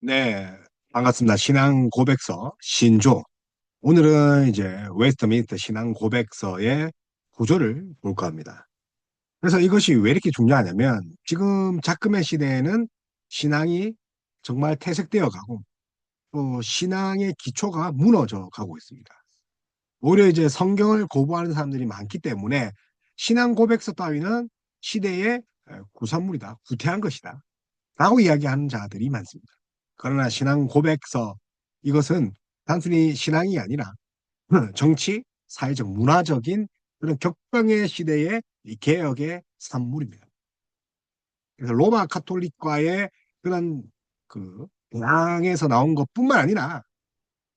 네, 반갑습니다. 신앙 고백서 신조. 오늘은 이제 웨스트민스터 신앙 고백서의 구조를 볼까 합니다. 그래서 이것이 왜 이렇게 중요하냐면 지금 작금의 시대에는 신앙이 정말 퇴색되어 가고 또 신앙의 기초가 무너져 가고 있습니다. 오히려 이제 성경을 거부하는 사람들이 많기 때문에 신앙 고백서 따위는 시대의 구산물이다, 구태한 것이다 라고 이야기하는 자들이 많습니다. 그러나 신앙 고백서 이것은 단순히 신앙이 아니라 정치, 사회적, 문화적인 그런 격변의 시대의 이 개혁의 산물입니다. 그래서 로마 카톨릭과의 그런 그 당에서 나온 것뿐만 아니라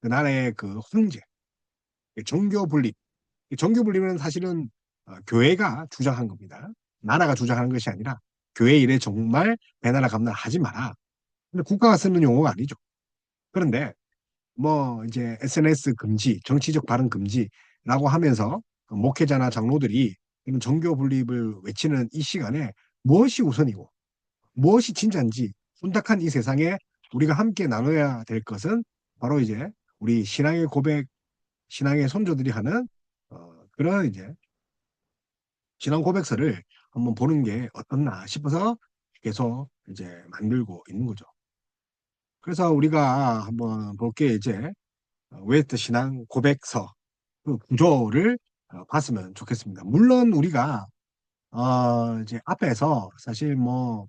그 나라의 그 황제, 종교 분립, 이 종교 분립은 사실은 교회가 주장한 겁니다. 나라가 주장하는 것이 아니라 교회 일에 정말 배나라 감나라 하지 마라. 근데 국가가 쓰는 용어가 아니죠. 그런데 뭐 이제 SNS 금지, 정치적 발언 금지라고 하면서 그 목회자나 장로들이 이런 정교 분립을 외치는 이 시간에 무엇이 우선이고 무엇이 진짜인지 혼탁한 이 세상에 우리가 함께 나눠야 될 것은 바로 이제 우리 신앙의 고백, 신앙의 선조들이 하는 그런 이제 신앙 고백서를 한번 보는 게 어떻나 싶어서 계속 이제 만들고 있는 거죠. 그래서 우리가 한번 볼게 이제 웨스트 신앙 고백서 그 구조를 봤으면 좋겠습니다. 물론 우리가 이제 앞에서 사실 뭐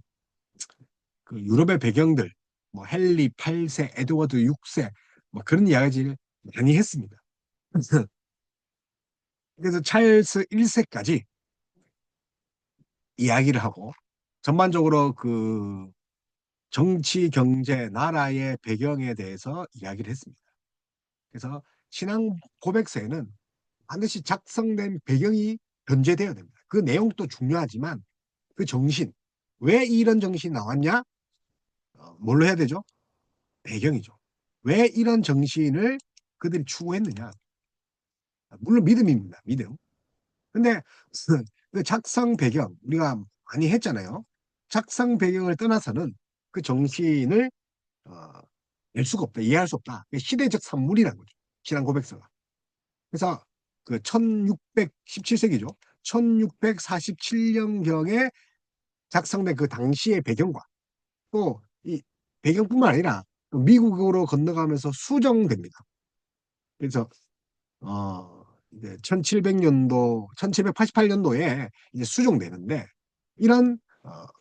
그 유럽의 배경들 뭐 헨리 8세, 에드워드 6세 뭐 그런 이야기를 많이 했습니다. 그래서 찰스 1세까지 이야기를 하고 전반적으로 그 정치, 경제, 나라의 배경에 대해서 이야기를 했습니다. 그래서 신앙 고백서에는 반드시 작성된 배경이 변제되어야 됩니다. 그 내용도 중요하지만 그 정신, 왜 이런 정신이 나왔냐? 뭘로 해야 되죠? 배경이죠. 왜 이런 정신을 그들이 추구했느냐? 물론 믿음입니다. 믿음. 근데 그 작성 배경 우리가 많이 했잖아요. 작성 배경을 떠나서는 그 정신을 어, 낼 수가 없다. 이해할 수 없다. 시대적 산물이라는 거죠. 신앙 고백서가. 그래서 그 1617세기죠. 1647년경에 작성된 그 당시의 배경과 또 이 배경뿐만 아니라 미국으로 건너가면서 수정됩니다. 그래서 이제 1700년도, 1788년도에 이제 수정되는데 이런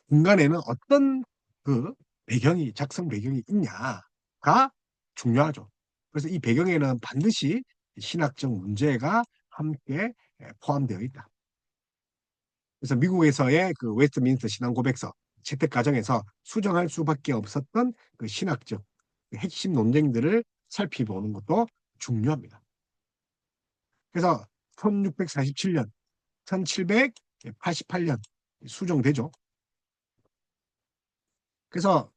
공간에는 어떤 그 배경이 작성 배경이 있냐가 중요하죠. 그래서 이 배경에는 반드시 신학적 문제가 함께 포함되어 있다. 그래서 미국에서의 그 웨스트민스터 신앙 고백서 채택 과정에서 수정할 수밖에 없었던 그 신학적 핵심 논쟁들을 살펴보는 것도 중요합니다. 그래서 1647년, 1788년 수정되죠. 그래서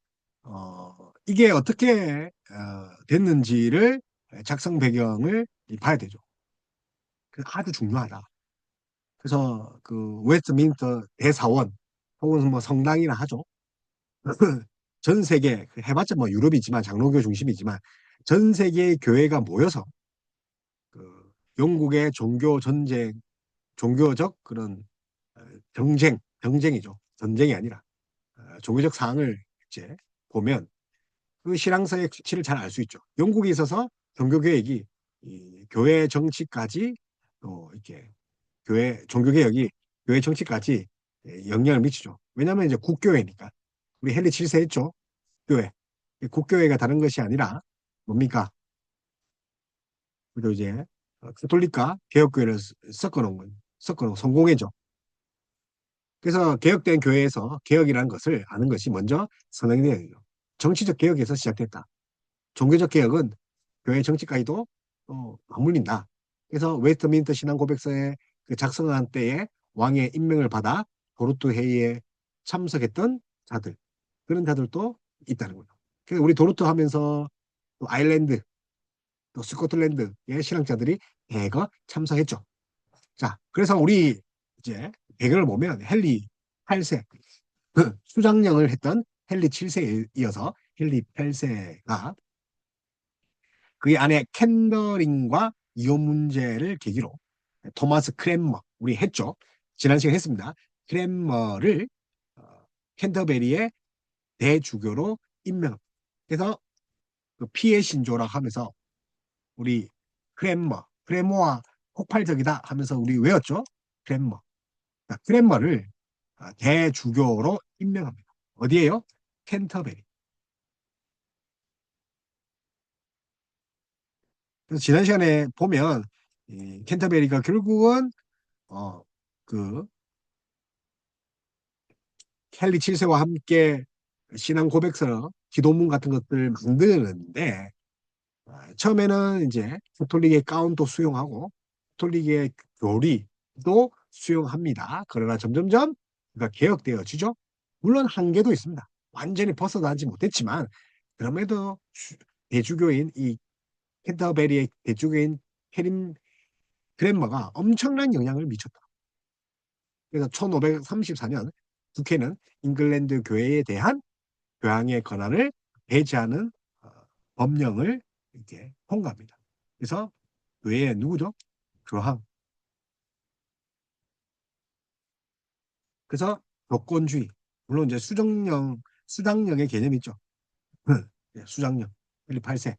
이게 어떻게 됐는지를 작성 배경을 봐야 되죠. 그래서 아주 중요하다. 그래서 그 웨스트민스터 대사원 혹은 뭐 성당이라 하죠. 전 세계 그 해봤자 뭐 유럽이지만 장로교 중심이지만 전 세계의 교회가 모여서 그 영국의 종교 전쟁, 종교적 그런 경쟁이죠. 전쟁이 아니라 종교적 사항을 이제 보면 그 신앙사의 가치를 잘 알 수 있죠. 영국에 있어서 종교개혁이 이 교회 정치까지 또 이렇게 교회 종교개혁이 교회 정치까지 영향을 미치죠. 왜냐하면 이제 국교회니까 우리 헨리 7세 했죠. 교회 국교회가 다른 것이 아니라 뭡니까? 그리고 이제 가톨릭과 개혁교회를 섞어놓은 성공회죠. 그래서 개혁된 교회에서 개혁이라는 것을 아는 것이 먼저 선행이 되야 되죠. 정치적 개혁에서 시작됐다. 종교적 개혁은 교회 정치까지도 맞물린다. 그래서 웨스트민스터 신앙 고백서의 그 작성한 때에 왕의 임명을 받아 도르트 회의에 참석했던 자들 그런 자들도 있다는 거죠. 그래서 우리 도르트 하면서 또 아일랜드 또 스코틀랜드의 신앙자들이 대거 참석했죠. 자, 그래서 우리 이제 배경을 보면 헨리 8세 수장령을 했던 헨리 7세에 이어서 헨리 8세가 그 안에 캔더링과 이혼 문제를 계기로 토마스 크랜머, 우리 했죠. 지난 시간에 했습니다. 크랜머를 캔터베리의 대주교로 임명합니다. 그래서 그 피해 신조라고 하면서 우리 크랜머와 폭발적이다 하면서 우리 외웠죠. 크랜머. 크랜머를 대주교로 임명합니다. 어디에요? 캔터베리. 그래서 지난 시간에 보면 이 캔터베리가 결국은 어, 그 헨리 7세와 함께 신앙 고백서, 기도문 같은 것들 만드는데 처음에는 이제 가톨릭의 가운도 수용하고 가톨릭의 교리도 수용합니다. 그러나 점점점 그가 개혁되어지죠. 물론 한계도 있습니다. 완전히 벗어나지 못했지만 그럼에도 대주교인 이 캔터베리의 대주교인 캐린 그랜머가 엄청난 영향을 미쳤다. 그래서 1534년 국회는 잉글랜드 교회에 대한 교황의 권한을 배제하는 어, 법령을 이렇게 통과합니다. 그래서 교회의 누구죠? 교황. 그래서 교권주의, 물론 이제 수장령의 개념이 있죠. 예, 수장령, 필립 8세.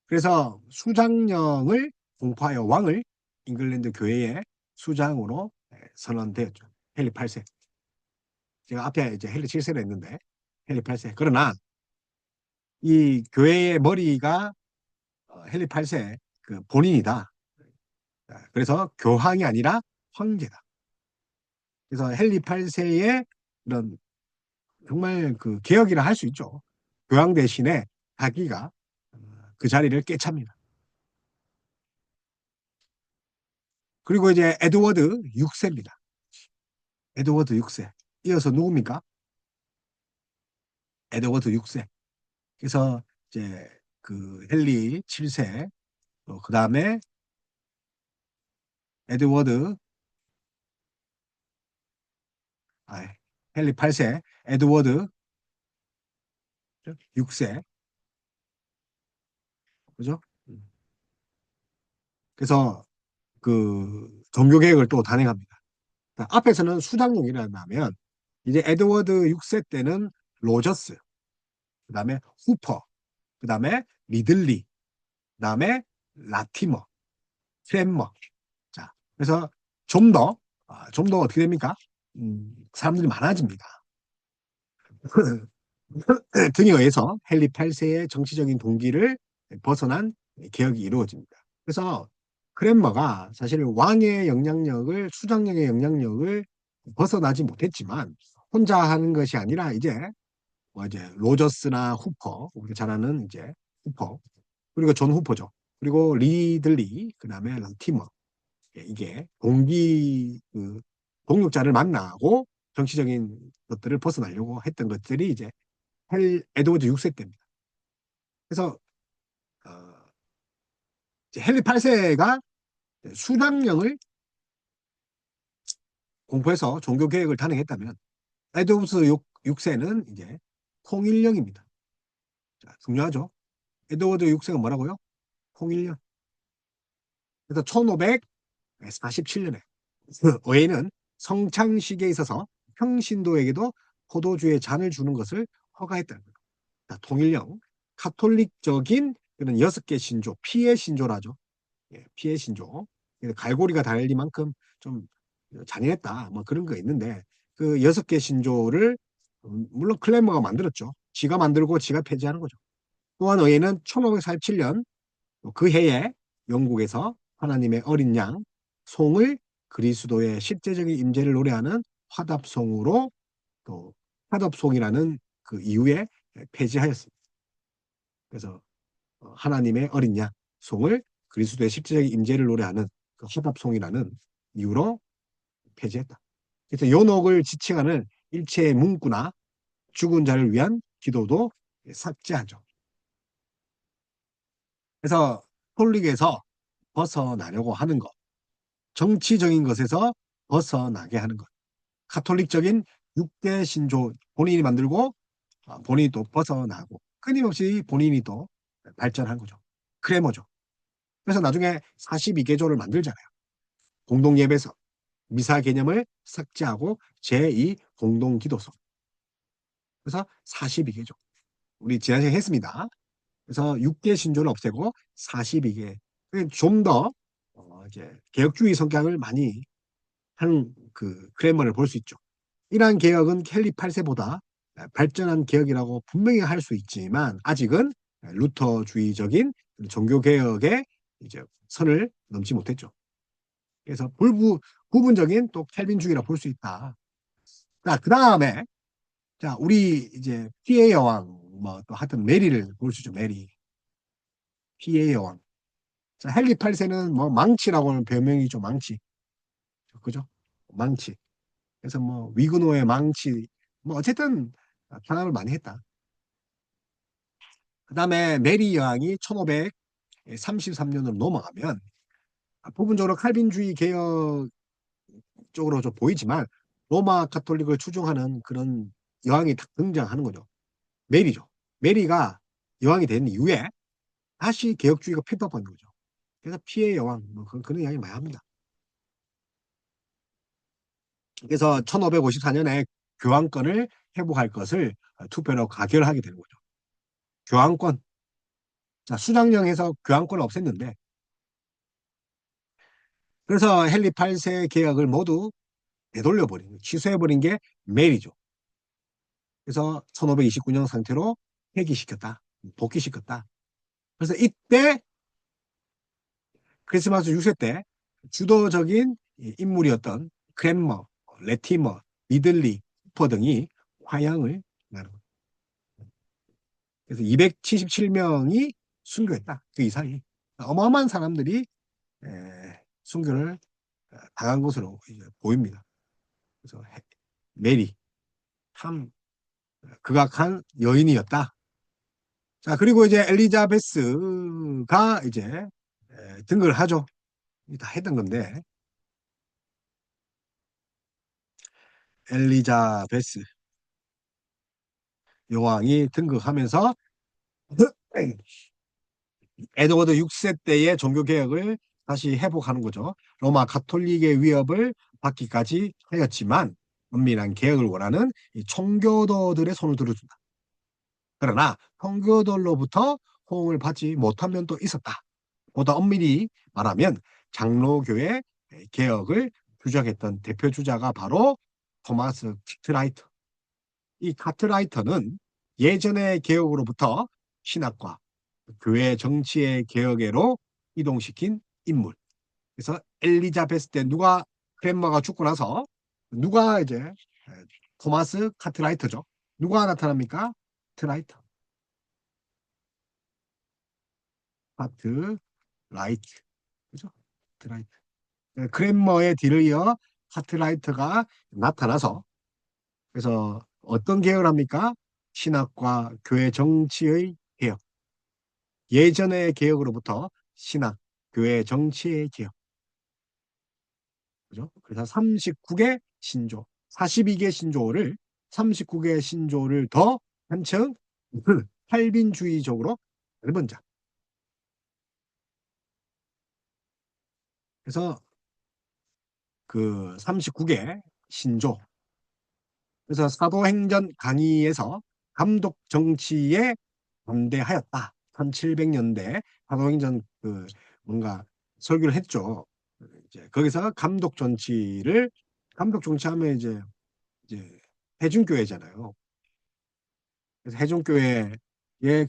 그래서 수장령을 공포하여 왕을 잉글랜드 교회의 수장으로 선언되었죠. 헨리 8세. 제가 앞에 이제 헨리 7세를 했는데 헨리 8세. 그러나 이 교회의 머리가 헨리 8세 그 본인이다. 그래서 교황이 아니라 황제다. 그래서 헨리 8세의 이런 정말 그 개혁이라 할 수 있죠. 교황 대신에 자기가 그 자리를 꿰찹니다. 그리고 이제 에드워드 6세입니다. 에드워드 6세. 이어서 누굽니까? 에드워드 6세. 그래서 이제 그 헨리 7세, 그 다음에 에드워드, 아, 헨리 8세, 에드워드 6세, 그죠? 그래서 그 종교개혁을 또 단행합니다. 앞에서는 수장용이라면 이제 에드워드 6세 때는 로저스, 그 다음에 후퍼, 그 다음에 리들리, 그 다음에 라티머, 크랜머. 자, 그래서 좀 더, 좀 더 어떻게 됩니까? 사람들이 많아집니다. 등에 의해서 헨리 8세의 정치적인 동기를 벗어난 개혁이 이루어집니다. 그래서 크랜머가 사실 왕의 영향력을, 수장령의 영향력을 벗어나지 못했지만 혼자 하는 것이 아니라 이제 뭐 이제 로저스나 후퍼, 우리가 잘 아는 이제 후퍼, 그리고 존 후퍼죠. 그리고 리들리, 그 다음에 런티머. 이게 동력자를 만나고 정치적인 것들을 벗어나려고 했던 것들이 이제 에드워드 6세 때입니다. 그래서 어, 이제 헨리 8세가 수장령을 공포해서 종교 개혁을 단행했다면 에드워드 6세는 이제 통일령입니다. 자, 중요하죠. 에드워드 6세가 뭐라고요? 통일령. 그래서 1547년에 의회는 성창식에 있어서 평신도에게도 포도주의 잔을 주는 것을 허가했다는 거예요. 자, 통일령, 카톨릭적인 그런 6개 신조, 피해 신조라죠. 예, 피해 신조. 갈고리가 달릴 만큼 좀 잔인했다. 뭐 그런 거 있는데 그 6개 신조를 물론 클레머가 만들었죠. 지가 만들고 지가 폐지하는 거죠. 또한 의회는 1547년 그 해에 영국에서 하나님의 어린 양 송을 그리스도의 실제적인 임재를 노래하는 화답송으로 또 화답송이라는 그 이후에 폐지하였습니다. 그래서 하나님의 어린 양 송을 그리스도의 실제적인 임재를 노래하는 그 화답송이라는 이유로 폐지했다. 그래서 연옥을 지칭하는 일체의 문구나 죽은 자를 위한 기도도 삭제하죠. 그래서 톨릭에서 벗어나려고 하는 것, 정치적인 것에서 벗어나게 하는 것, 카톨릭적인 6대 신조 본인이 만들고 본인이 또 벗어나고 끊임없이 본인이 또 발전한 거죠. 크레머죠. 그래서 나중에 42개조를 만들잖아요. 공동예배서, 미사 개념을 삭제하고 제2 공동기도서. 그래서 42개조. 우리 지난 시간에 했습니다. 그래서 6개 신조를 없애고 42개. 좀 더 이제 개혁주의 성향을 많이 한 그 크레머를 볼 수 있죠. 이러한 개혁은 헨리 8세보다 발전한 개혁이라고 분명히 할 수 있지만 아직은 루터주의적인 종교 개혁의 이제 선을 넘지 못했죠. 그래서 부분적인 또 켈빈주의라 볼 수 있다. 자, 그 다음에 자 우리 이제 피해 여왕 뭐 또 하여튼 메리를 볼 수 있죠. 메리 피해 여왕. 자, 헨리 8세는 뭐 망치라고는 별명이죠. 망치. 그죠? 망치. 그래서 뭐 위그노의 망치 뭐 어쨌든 탄압을 많이 했다. 그다음에 메리 여왕이 1533년으로 넘어가면 부분적으로 칼빈주의 개혁 쪽으로 좀 보이지만 로마 카톨릭을 추종하는 그런 여왕이 딱 등장하는 거죠. 메리죠. 메리가 여왕이 된 이후에 다시 개혁주의가 핀업한 거죠. 그래서 피해 여왕 뭐 그런 이야기 많이 합니다. 그래서 1554년에 교황권을 회복할 것을 투표로 가결하게 되는 거죠. 교황권. 자, 수장령에서 교황권을 없앴는데 그래서 헨리 8세 개혁을 모두 되돌려버린, 취소해버린 게 메리죠. 그래서 1529년 상태로 폐기시켰다. 복귀시켰다. 그래서 이때 크리스마스 6세 때 주도적인 인물이었던 크랜머, 레티머, 미들리, 쿠퍼 등이 화양을 나는 거예요. 그래서 277명이 순교했다. 그 이상이. 어마어마한 사람들이 순교를 당한 것으로 이제 보입니다. 그래서 메리 참 극악한 여인이었다. 자, 그리고 이제 엘리자베스가 이제 등극을 하죠. 다 했던 건데 엘리자베스 여왕이 등극하면서 에드워드 6세 때의 종교개혁을 다시 회복하는 거죠. 로마 가톨릭의 위협을 받기까지 하였지만 은밀한 개혁을 원하는 이 총교도들의 손을 들어준다. 그러나 총교도로부터 호응을 받지 못한 면도 있었다. 보다 엄밀히 말하면 장로교회 개혁을 주장했던 대표 주자가 바로 토마스 카트라이터. 이 카트라이터는 예전의 개혁으로부터 신학과 교회 정치의 개혁으로 이동시킨 인물. 그래서 엘리자베스 때 누가 크랜머가 죽고 나서 누가 이제 토마스 카트라이터죠. 누가 나타납니까? 트라이터. 카트라이트. 그죠? 트라이트. 크랜머의 뒤를 이어 카트라이터가 나타나서 그래서 어떤 개혁을 합니까? 신학과 교회 정치의 개혁. 예전의 개혁으로부터 신학, 교회 정치의 개혁. 그죠? 그래서 39개 신조, 42개 신조를 39개 신조를 더 한층 칼빈주의적으로 얇은 자. 그래서 그 39개 신조. 그래서 사도행전 강의에서 감독 정치에 반대하였다. 1700년대 사도행전 그 뭔가 설교를 했죠. 이제 거기서 감독 정치하면 이제 해중교회잖아요. 그래서 해중교회의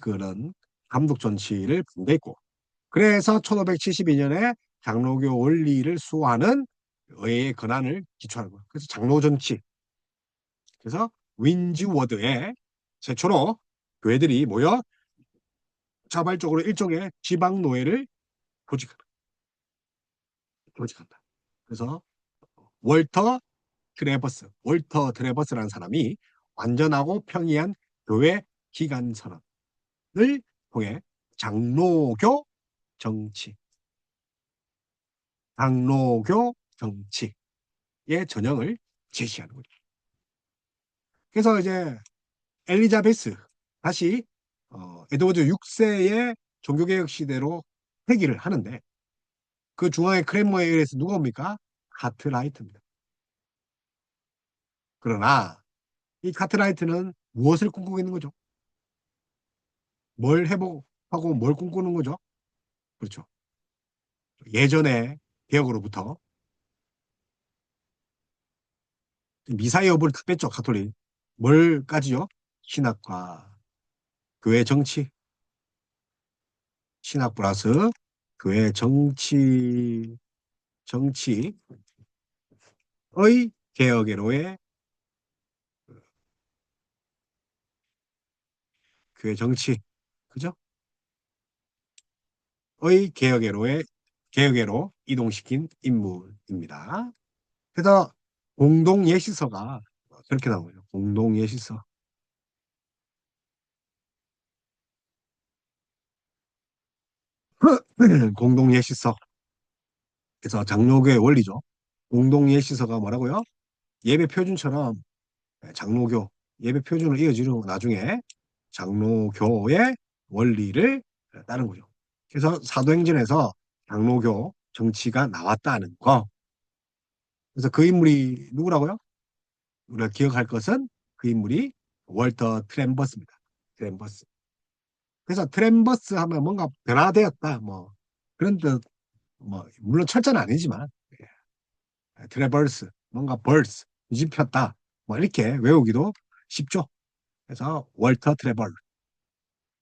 그런 감독 정치를 반대했고 그래서 1572년에 장로교 원리를 수호하는 의회의 권한을 기초하는 거예요. 그래서 장로 정치. 그래서 윈즈워드에 최초로 교회들이 모여 자발적으로 일종의 지방 노예를 조직한다. 조직한다. 그래서 월터 트레버스라는 사람이 완전하고 평이한 교회 기간 선언을 통해 장로교 정치, 장로교 정치의 전형을 제시하는 거죠. 그래서 이제 엘리자베스 다시 에드워드 6세의 종교개혁 시대로 회귀를 하는데 그 중앙의 크랜머에 의해서 누가 옵니까? 카트라이트입니다. 그러나 이 카트라이트는 무엇을 꿈꾸고 있는 거죠? 뭘 회복하고 뭘 꿈꾸는 거죠? 그렇죠. 예전의 개혁으로부터 미사의 여부를 다 뺐죠, 가톨릭. 뭘까지요? 신학과 교회 정치, 신학 플러스 교회 정치의 개혁회로의 교회 정치, 그죠? 의 개혁회로 이동시킨 인물입니다. 그래서 공동 예시서가 그렇게 나오죠. 공동 예시서. 공동 예시서. 그래서 장로교의 원리죠. 공동 예시서가 뭐라고요? 예배 표준처럼 장로교 예배 표준을 이어지고 나중에 장로교의 원리를 따른 거죠. 그래서 사도행전에서 장로교 정치가 나왔다는 거. 그래서 그 인물이 누구라고요? 우리가 기억할 것은 그 인물이 월터 트램버스입니다. 트램버스. 그래서 트램버스 하면 뭔가 변화되었다. 뭐 그런 뜻, 뭐 물론 철자는 아니지만 트래버스, 뭔가 벌스, 뒤집혔다. 뭐 이렇게 외우기도 쉽죠. 그래서 월터 트래버.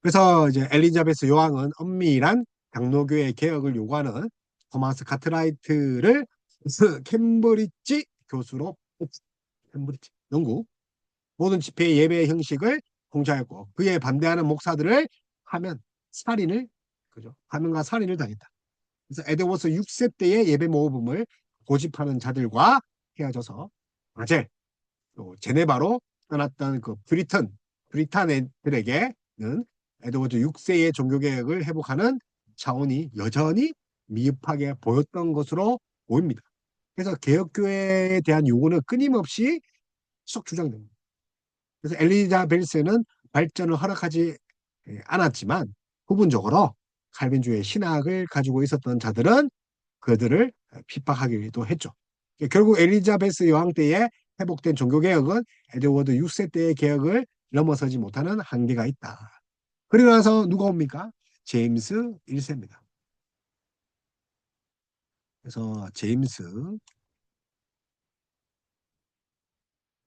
그래서 이제 엘리자베스 여왕은 엄밀한 장로교의 개혁을 요구하는 토마스 카트라이트를 캠브리지 교수로 캠브리지 영국 모든 집회 예배 형식을 공개하였고 그에 반대하는 목사들을 하면 살인을 그죠? 하면과 살인을 당했다. 그래서 에드워스 6세 때의 예배 모범을 고집하는 자들과 헤어져서 아제 제네바로 떠났던 그 브리탄들에게는 에드워드 6세의 종교개혁을 회복하는 차원이 여전히 미흡하게 보였던 것으로 보입니다. 그래서 개혁교회에 대한 요구는 끊임없이 계속 주장됩니다. 그래서 엘리자베스는 발전을 허락하지 않았지만 부분적으로 칼빈주의 신학을 가지고 있었던 자들은 그들을 핍박하기도 했죠. 결국 엘리자베스 여왕 때에 회복된 종교개혁은 에드워드 6세 때의 개혁을 넘어서지 못하는 한계가 있다. 그리고 나서 누가 옵니까? 제임스 1세입니다. 그래서 제임스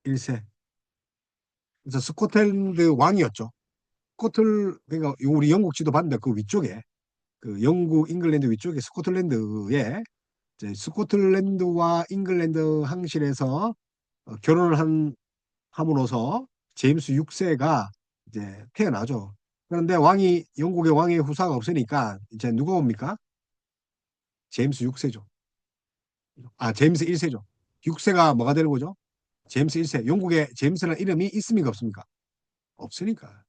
1세. 그래서 스코틀랜드 왕이었죠. 그러니까 우리 영국 지도 봤는데 그 위쪽에 그 영국, 잉글랜드 위쪽에 스코틀랜드에 이제 스코틀랜드와 잉글랜드 항실에서 결혼을 함으로써 제임스 6세가 이제 태어나죠. 그런데 영국의 왕의 후사가 없으니까 이제 누가 옵니까? 제임스 6세죠. 제임스 1세죠. 6세가 뭐가 되는 거죠? 제임스 1세. 영국에 제임스라는 이름이 있습니까? 없습니까? 없으니까.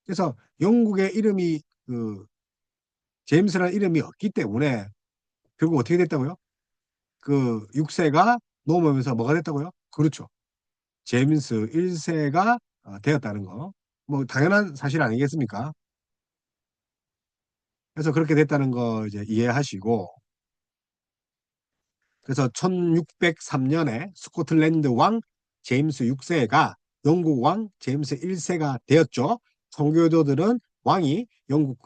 그래서 영국의 이름이 그 제임스라는 이름이 없기 때문에 결국 어떻게 됐다고요? 그 6세가 넘어오면서 뭐가 됐다고요? 그렇죠. 제임스 1세가 되었다는 거. 뭐 당연한 사실 아니겠습니까? 그래서 그렇게 됐다는 거 이제 이해하시고 그래서 1603년에 스코틀랜드 왕 제임스 6세가 영국 왕 제임스 1세가 되었죠. 성교도들은 왕이 영국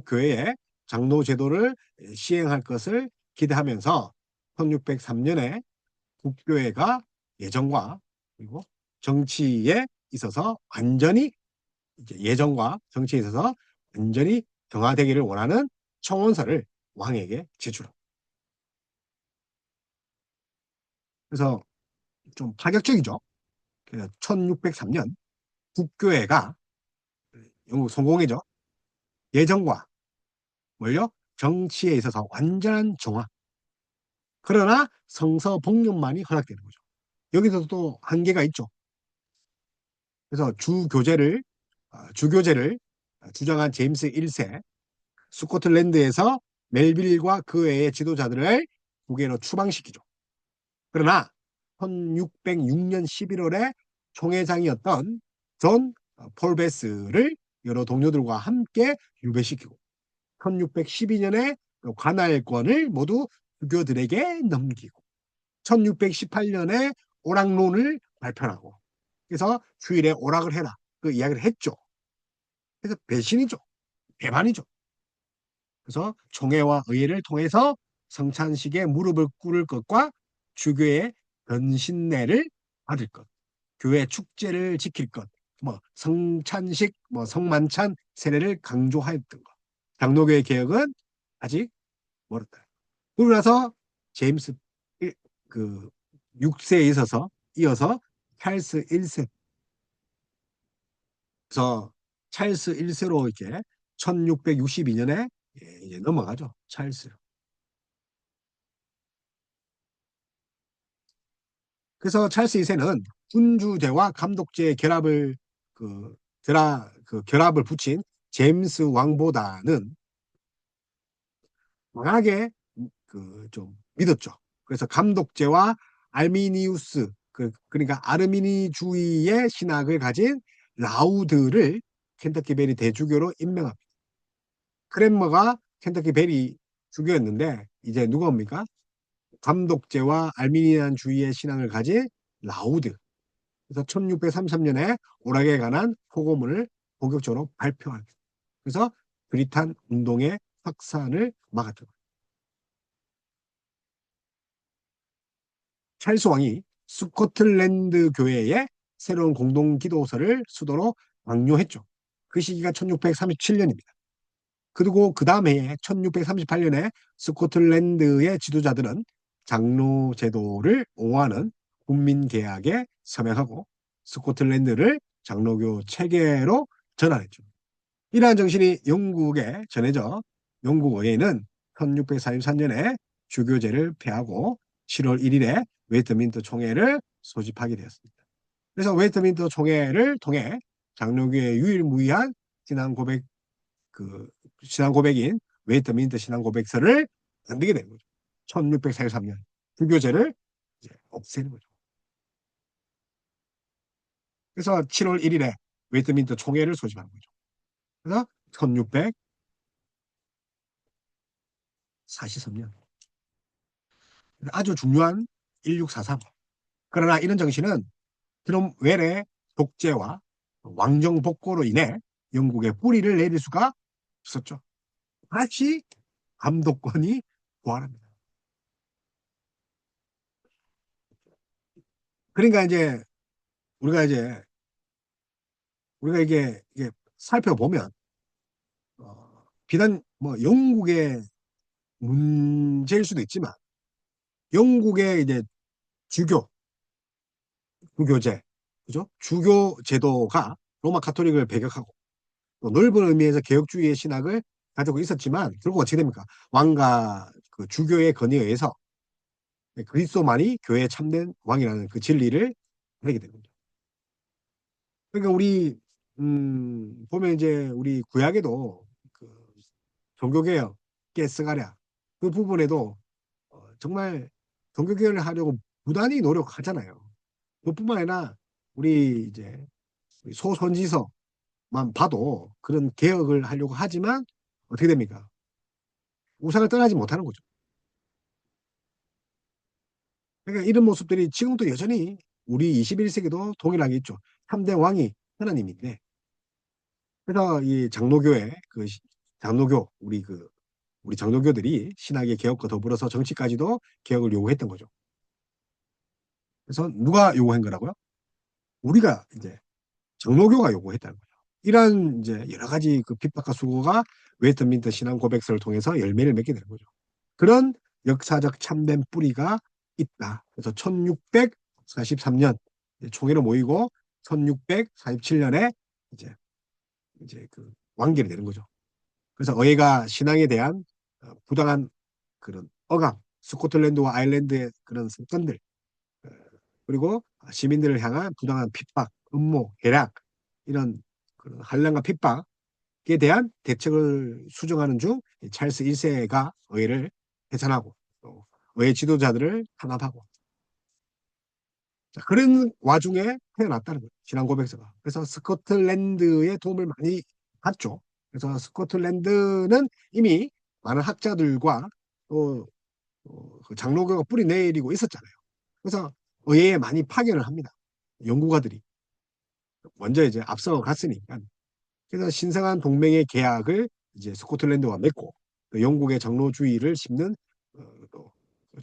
교회의 장로 제도를 시행할 것을 기대하면서 1603년에 국교회가 예정과 그리고 정치에 있어서 완전히 이제 예정과 정치에 있어서 완전히 정화되기를 원하는 청원서를 왕에게 제출합니다. 그래서 좀 파격적이죠. 그래서 1603년 국교회가 영국 성공회죠. 예정과 뭘요? 정치에 있어서 완전한 정화. 그러나 성서 복용만이 허락되는 거죠. 여기서도 또 한계가 있죠. 그래서 주교제를 주장한 제임스 1세 스코틀랜드에서 멜빌과 그 외의 지도자들을 국외로 추방시키죠. 그러나 1606년 11월에 총회장이었던 존 폴베스를 여러 동료들과 함께 유배시키고 1612년에 관할권을 모두 주교들에게 넘기고 1618년에 오락론을 발표하고 그래서 주일에 오락을 해라 그 이야기를 했죠. 그래서 배신이죠. 배반이죠. 그래서 총회와 의회를 통해서 성찬식에 무릎을 꿇을 것과 주교의 변신례를 받을 것, 교회 축제를 지킬 것, 뭐 성찬식, 뭐 성만찬 세례를 강조하였던 것. 장로교의 개혁은 아직 멀었다. 그러고 나서 제임스 그 6세에 이어서 찰스 1세 그래서 찰스 1세로 이렇게 1662년에 이제 넘어가죠. 찰스. 그래서 찰스 2세는 군주제와 감독제의 결합을 붙인 제임스 왕보다는 강하게 좀 믿었죠. 그래서 감독제와 알미니우스 그러니까 아르미니주의의 신학을 가진 라우드를 켄터키 베리 대주교로 임명합니다. 크랜머가 켄터키 베리 주교였는데 이제 누가 옵니까? 감독제와 알미니안주의의 신앙을 가진 라우드. 그래서 1633년에 오락에 관한 포고문을 본격적으로 발표합니다. 그래서 브리탄 운동의 확산을 막았죠. 찰스 왕이 스코틀랜드 교회에 새로운 공동 기도서를 수도로 강요했죠. 그 시기가 1637년입니다. 그리고 그 다음 해에 1638년에 스코틀랜드의 지도자들은 장로 제도를 옹호하는 국민계약에 서명하고 스코틀랜드를 장로교 체계로 전환했죠. 이러한 정신이 영국에 전해져 영국 의회는 1643년에 주교제를 폐하고 7월 1일에 웨스트민스터 총회를 소집하게 되었습니다. 그래서 웨스트민스터 총회를 통해 장로교의 유일무이한 신앙 고백 그 신앙 고백인 웨스트민스터 신앙 고백서를 만들게 된 거죠. 1643년 주교제를 이제 없애는 거죠. 그래서 7월 1일에 웨스트민스터 총회를 소집한 거죠. 그래서 1643년 아주 중요한 1643. 그러나 이런 정신은 크롬웰의 독재와 왕정 복고로 인해 영국의 뿌리를 내릴 수가 없었죠. 다시 감독권이 부활합니다. 그러니까 이제 우리가 이제 우리가 이게 살펴보면 비단 뭐 영국의 문제일 수도 있지만 영국의 이제 주교 주교제 그죠? 주교 제도가 로마 카톨릭을 배격하고 또 넓은 의미에서 개혁주의의 신학을 가지고 있었지만 결국 어떻게 됩니까? 왕과 그 주교의 건의에 의해서 그리스도만이 교회의 참된 왕이라는 그 진리를 내게 된 거죠. 그러니까 우리 보면 이제 우리 구약에도 그 종교개혁, 깨스가랴 그 부분에도 정말 종교개혁을 하려고 부단히 노력하잖아요. 그뿐만 아니라 우리 이제 소선지서만 봐도 그런 개혁을 하려고 하지만 어떻게 됩니까? 우상을 떠나지 못하는 거죠. 그러니까 이런 모습들이 지금도 여전히 우리 21세기도 동일하게 있죠. 3대 왕이 하나님인데 그래서 이 장로교회 장로교 우리 장로교들이 신학의 개혁과 더불어서 정치까지도 개혁을 요구했던 거죠. 그래서 누가 요구한 거라고요? 우리가 이제 장로교가 요구했다는 거죠. 이러한 이제 여러 가지 그 핍박과 수고가 웨스트민스터 신앙 고백서를 통해서 열매를 맺게 되는 거죠. 그런 역사적 참된 뿌리가 있다. 그래서 1643년 총회로 모이고 1647년에 이제 그 완결이 되는 거죠. 그래서 어이가 신앙에 대한 부당한 그런 억압, 스코틀랜드와 아일랜드의 그런 습관들, 어, 그리고 시민들을 향한 부당한 핍박, 음모, 해락 이런 그런 한란과 핍박에 대한 대책을 수정하는 중 찰스 1세가 의회를 해산하고 또 의회 지도자들을 탄압하고 자, 그런 와중에 태어났다는 거예요. 신앙 고백서가. 그래서 스코틀랜드에 도움을 많이 갔죠. 그래서 스코틀랜드는 이미 많은 학자들과 또 그 장로교가 뿌리 내리고 있었잖아요. 그래서 의회에 많이 파견을 합니다. 연구가들이 먼저 이제 앞서 갔으니까. 그래서 신성한 동맹의 계약을 이제 스코틀랜드와 맺고 또 영국의 장로주의를 씹는 또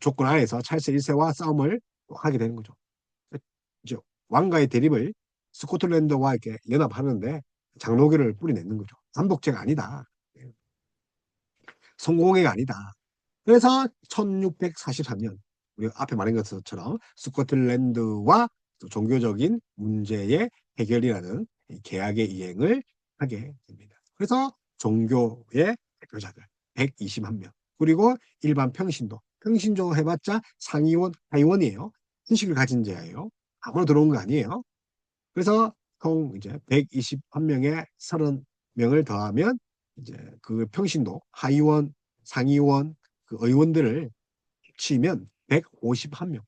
조건 하에서 찰스 1세와 싸움을 또 하게 되는 거죠. 이제 왕가의 대립을 스코틀랜드와 이렇게 연합하는데 장로교를 뿌리내는 거죠. 단독제가 아니다. 성공회가 아니다. 그래서 1643년 우리 앞에 말한 것처럼 스코틀랜드와 또 종교적인 문제의 해결이라는 이 계약의 이행을 하게 됩니다. 그래서 종교의 대표자들 121명 그리고 일반 평신도 평신도 해봤자 상위원 하위원이에요. 인식을 가진 자예요. 아무나 들어온 거 아니에요. 그래서 총 이제 121명에 30명을 더하면 이제 그 평신도 하위원 상위원 그 의원들을 치면 151명의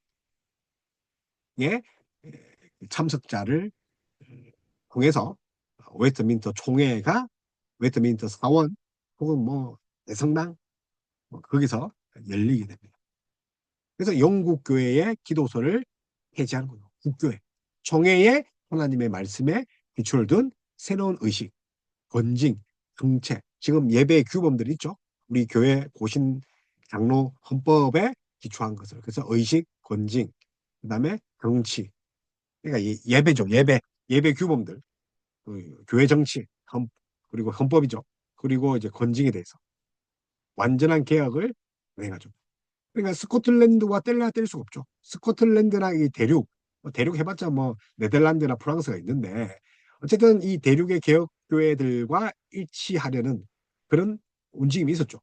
참석자를 통해서 웨스트민스터 총회가 웨스트민스터 사원 혹은 뭐 대성당 뭐 거기서 열리게 됩니다. 그래서 영국 교회의 기도서를 폐지하는 거죠. 국교회. 총회의 하나님의 말씀에 기초를 둔 새로운 의식, 권징, 정책. 지금 예배 규범들 있죠. 우리 교회 고신 장로 헌법에 기초한 것을. 그래서 의식, 권징, 그다음에 정치. 그러니까 예배죠. 예배 규범들. 그 교회 정치, 그리고 헌법이죠. 그리고 이제 권징에 대해서 완전한 개혁을 해가지고. 그러니까 스코틀랜드와 뗄래야 뗄 수가 없죠. 스코틀랜드나 이 대륙, 대륙 해봤자 뭐 네덜란드나 프랑스가 있는데 어쨌든 이 대륙의 개혁 교회들과 일치하려는 그런 움직임이 있었죠.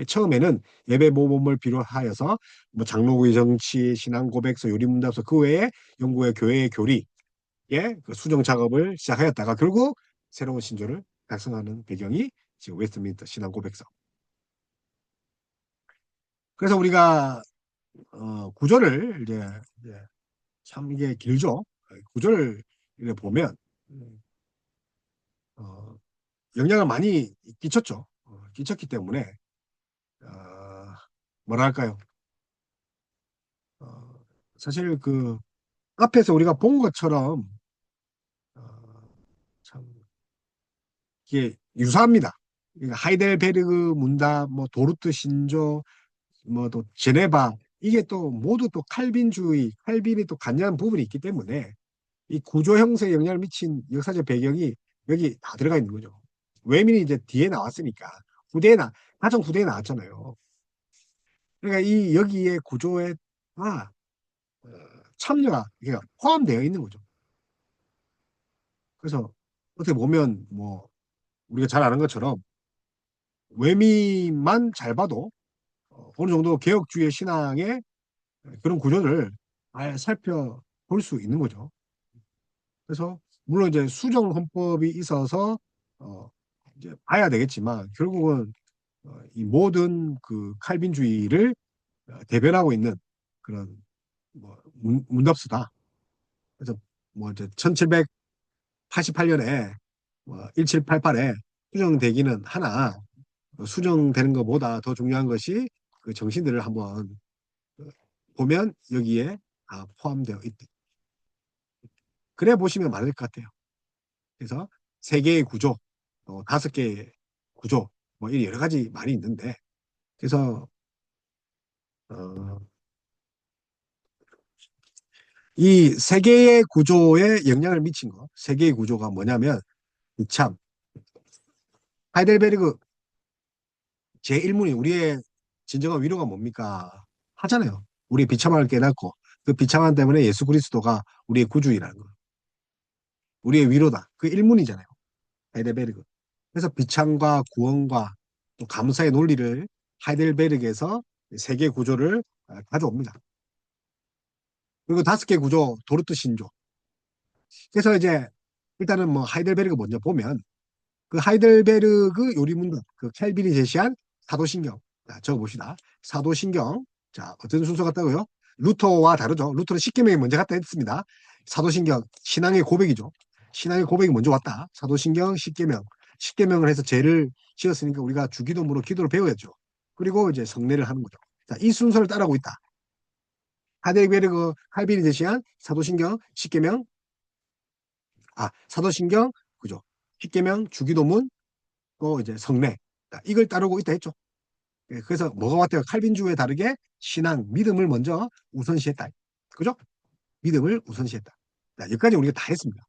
처음에는 예배 모범을 비롯하여서 뭐 장로구의 정치, 신앙 고백서, 요리문답서 그 외에 영국의 교회의 교리의 그 수정 작업을 시작하였다가 결국 새로운 신조를 달성하는 배경이 지금 웨스트민스터 신앙 고백서. 그래서 우리가 구조를 이제 참 이게 길죠. 구조를 이렇게 보면 어, 영향을 많이 끼쳤죠. 끼쳤기 때문에 어, 뭐랄까요? 어, 사실 그 앞에서 우리가 본 것처럼 어, 참 이게 유사합니다. 그러니까 하이델베르그 문답, 뭐 도르트 신조, 뭐 또 제네바 이게 또 모두 또 칼빈주의, 칼빈이 또 관여한 부분이 있기 때문에 이 구조 형성에 영향을 미친 역사적 배경이 여기 다 들어가 있는 거죠. 외민이 이제 뒤에 나왔으니까 후대에 가장 후대에 나왔잖아요. 그러니까 이 여기에 구조에 다 참여가 그러니까 포함되어 있는 거죠. 그래서 어떻게 보면 뭐 우리가 잘 아는 것처럼 외미만 잘 봐도 어느 정도 개혁주의 신앙의 그런 구조를 잘 살펴볼 수 있는 거죠. 그래서 물론 이제 수정 헌법이 있어서 어 이제 봐야 되겠지만 결국은 이 모든 그 칼빈주의를 대변하고 있는 그런 뭐 문답수다. 그래서 뭐 이제 1788년에 뭐 1788에 수정되기는 하나 수정되는 것보다 더 중요한 것이 그 정신들을 한번 보면 여기에 다 포함되어 있다. 그래 보시면 맞을 것 같아요. 그래서 세 개의 구조, 다섯 개의 구조, 뭐 이런 여러 가지 말이 있는데, 그래서 어, 이 세 개의 구조에 영향을 미친 거, 세 개의 구조가 뭐냐면 참 하이델베르그 제1문이 우리의 진정한 위로가 뭡니까? 하잖아요. 우리 비참함을 깨닫고 그 비참함 때문에 예수 그리스도가 우리의 구주이라는 거, 우리의 위로다. 그 1문이잖아요. 하이델베르그. 그래서 비참과 구원과 또 감사의 논리를 하이델베르크에서 세계 구조를 가져옵니다. 그리고 다섯 개 구조 도르트 신조. 그래서 이제 일단은 뭐 하이델베르크 먼저 보면 그 하이델베르크 요리문답 그 켈빈이 제시한 사도신경. 자, 적어봅시다. 사도신경. 자, 어떤 순서 같다고요? 루터와 다르죠. 루터는 십계명이 먼저 갔다 했습니다. 사도신경 신앙의 고백이죠. 신앙의 고백이 먼저 왔다. 사도신경 십계명. 십계명을 해서 죄를 지었으니까 우리가 주기도문으로 기도를 배워야죠. 그리고 이제 성례를 하는 거죠. 자, 이 순서를 따라오고 있다. 하델베르그 칼빈이 제시한 사도신경, 십계명, 사도신경, 그죠? 십계명, 주기도문, 또 이제 성례. 자, 이걸 따르고 있다 했죠. 예, 그래서 뭐가 왔대요? 칼빈주에 다르게 신앙, 믿음을 먼저 우선시했다. 그죠? 믿음을 우선시했다. 자, 여기까지 우리가 다 했습니다.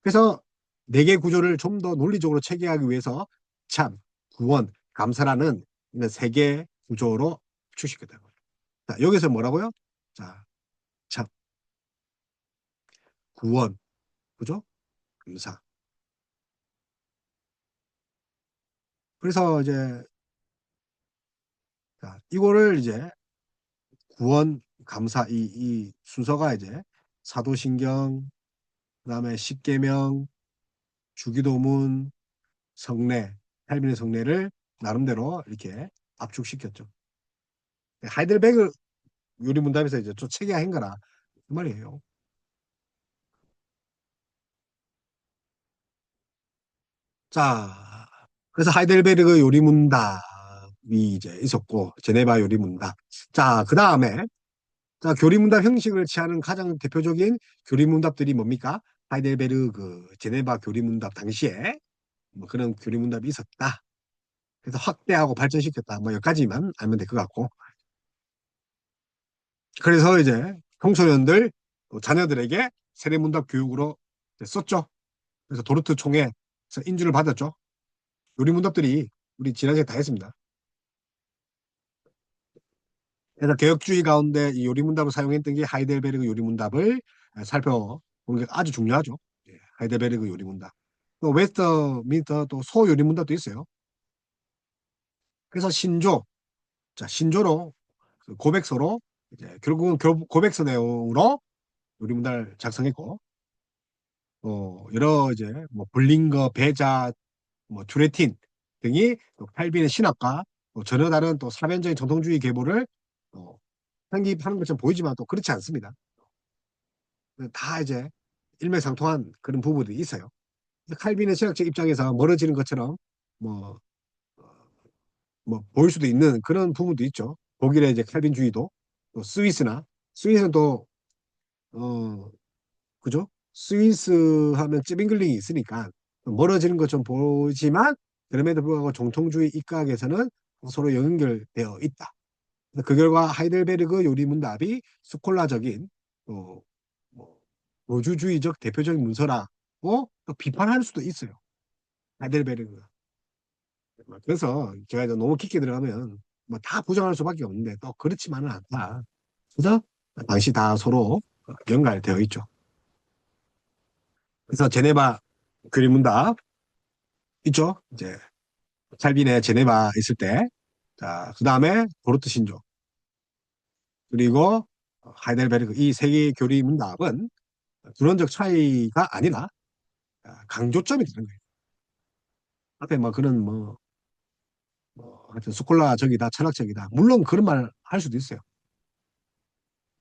그래서 네 개 구조를 좀 더 논리적으로 체계하기 위해서 참, 구원, 감사라는 세 개 구조로 축식했다. 자, 여기서 뭐라고요? 자, 참, 구원, 그죠? 감사. 그래서 이제 자, 이거를 이제 구원, 감사 이 순서가 이제 사도신경, 그다음에 십계명, 주기도문, 성례, 할빈의 성례를 나름대로 이렇게 압축시켰죠. 하이델베그 요리 문답에서 이제 좀 체계화한 거라 그 말이에요. 자, 그래서 하이델베르그 요리 문답이 이제 있었고 제네바 요리 문답. 자, 그 다음에 자 교리 문답 형식을 취하는 가장 대표적인 교리 문답들이 뭡니까? 하이델베르그 제네바 교리 문답 당시에 뭐 그런 교리 문답이 있었다. 그래서 확대하고 발전시켰다. 뭐 여기까지만 알면 될 것 같고. 그래서 이제 청소년들 또 자녀들에게 세례문답 교육으로 썼죠. 그래서 도르트 총회에서 인준을 받았죠. 요리문답들이 우리 지난주에 다 했습니다. 그래서 개혁주의 가운데 이 요리문답을 사용했던 게 하이델베르그 요리문답을 살펴보는 게 아주 중요하죠. 예, 하이델베르그 요리문답. 또 웨스터민스터 또 소요리문답도 있어요. 그래서 신조, 자 신조로 그 고백서로 이제 결국은 고백서 내용으로 요리문답을 작성했고 여러 이제 뭐 블링거, 베자, 뭐 튜레틴 등이 또 칼빈의 신학과 또 전혀 다른 또 사변적인 전통주의 계보를 어, 편집하는 것처럼 보이지만 또 그렇지 않습니다. 다 이제 일맥상통한 그런 부분들이 있어요. 칼빈의 신학적 입장에서 멀어지는 것처럼 뭐, 어, 뭐 보일 수도 있는 그런 부분도 있죠. 독일의 이제 칼빈주의도 또 스위스는 또 그죠? 스위스 하면 찌빙글링이 있으니까 멀어지는 것 좀 보지만 그럼에도 불구하고 정통주의 입각에서는 서로 연결되어 있다. 그 결과 하이델베르그 요리문답이 스콜라적인 뭐, 노주주의적 대표적인 문서라고 또 비판할 수도 있어요. 하이델베르그가. 그래서 제가 이제 너무 깊게 들어가면 뭐 다 부정할 수밖에 없는데 또 그렇지만은 않다. 그래서 당시 다 서로 연결되어 있죠. 그래서 제네바 그리문답 있죠? 이제 칼빈의 제네바 있을 때, 자, 그 다음에 보르트 신조, 그리고 하이델베르그 이 세 개의 교리 문답은 근원적 차이가 아니라 강조점이 되는 거예요. 앞에 뭐 그런 하여튼 스콜라적이다, 철학적이다. 물론 그런 말 할 수도 있어요.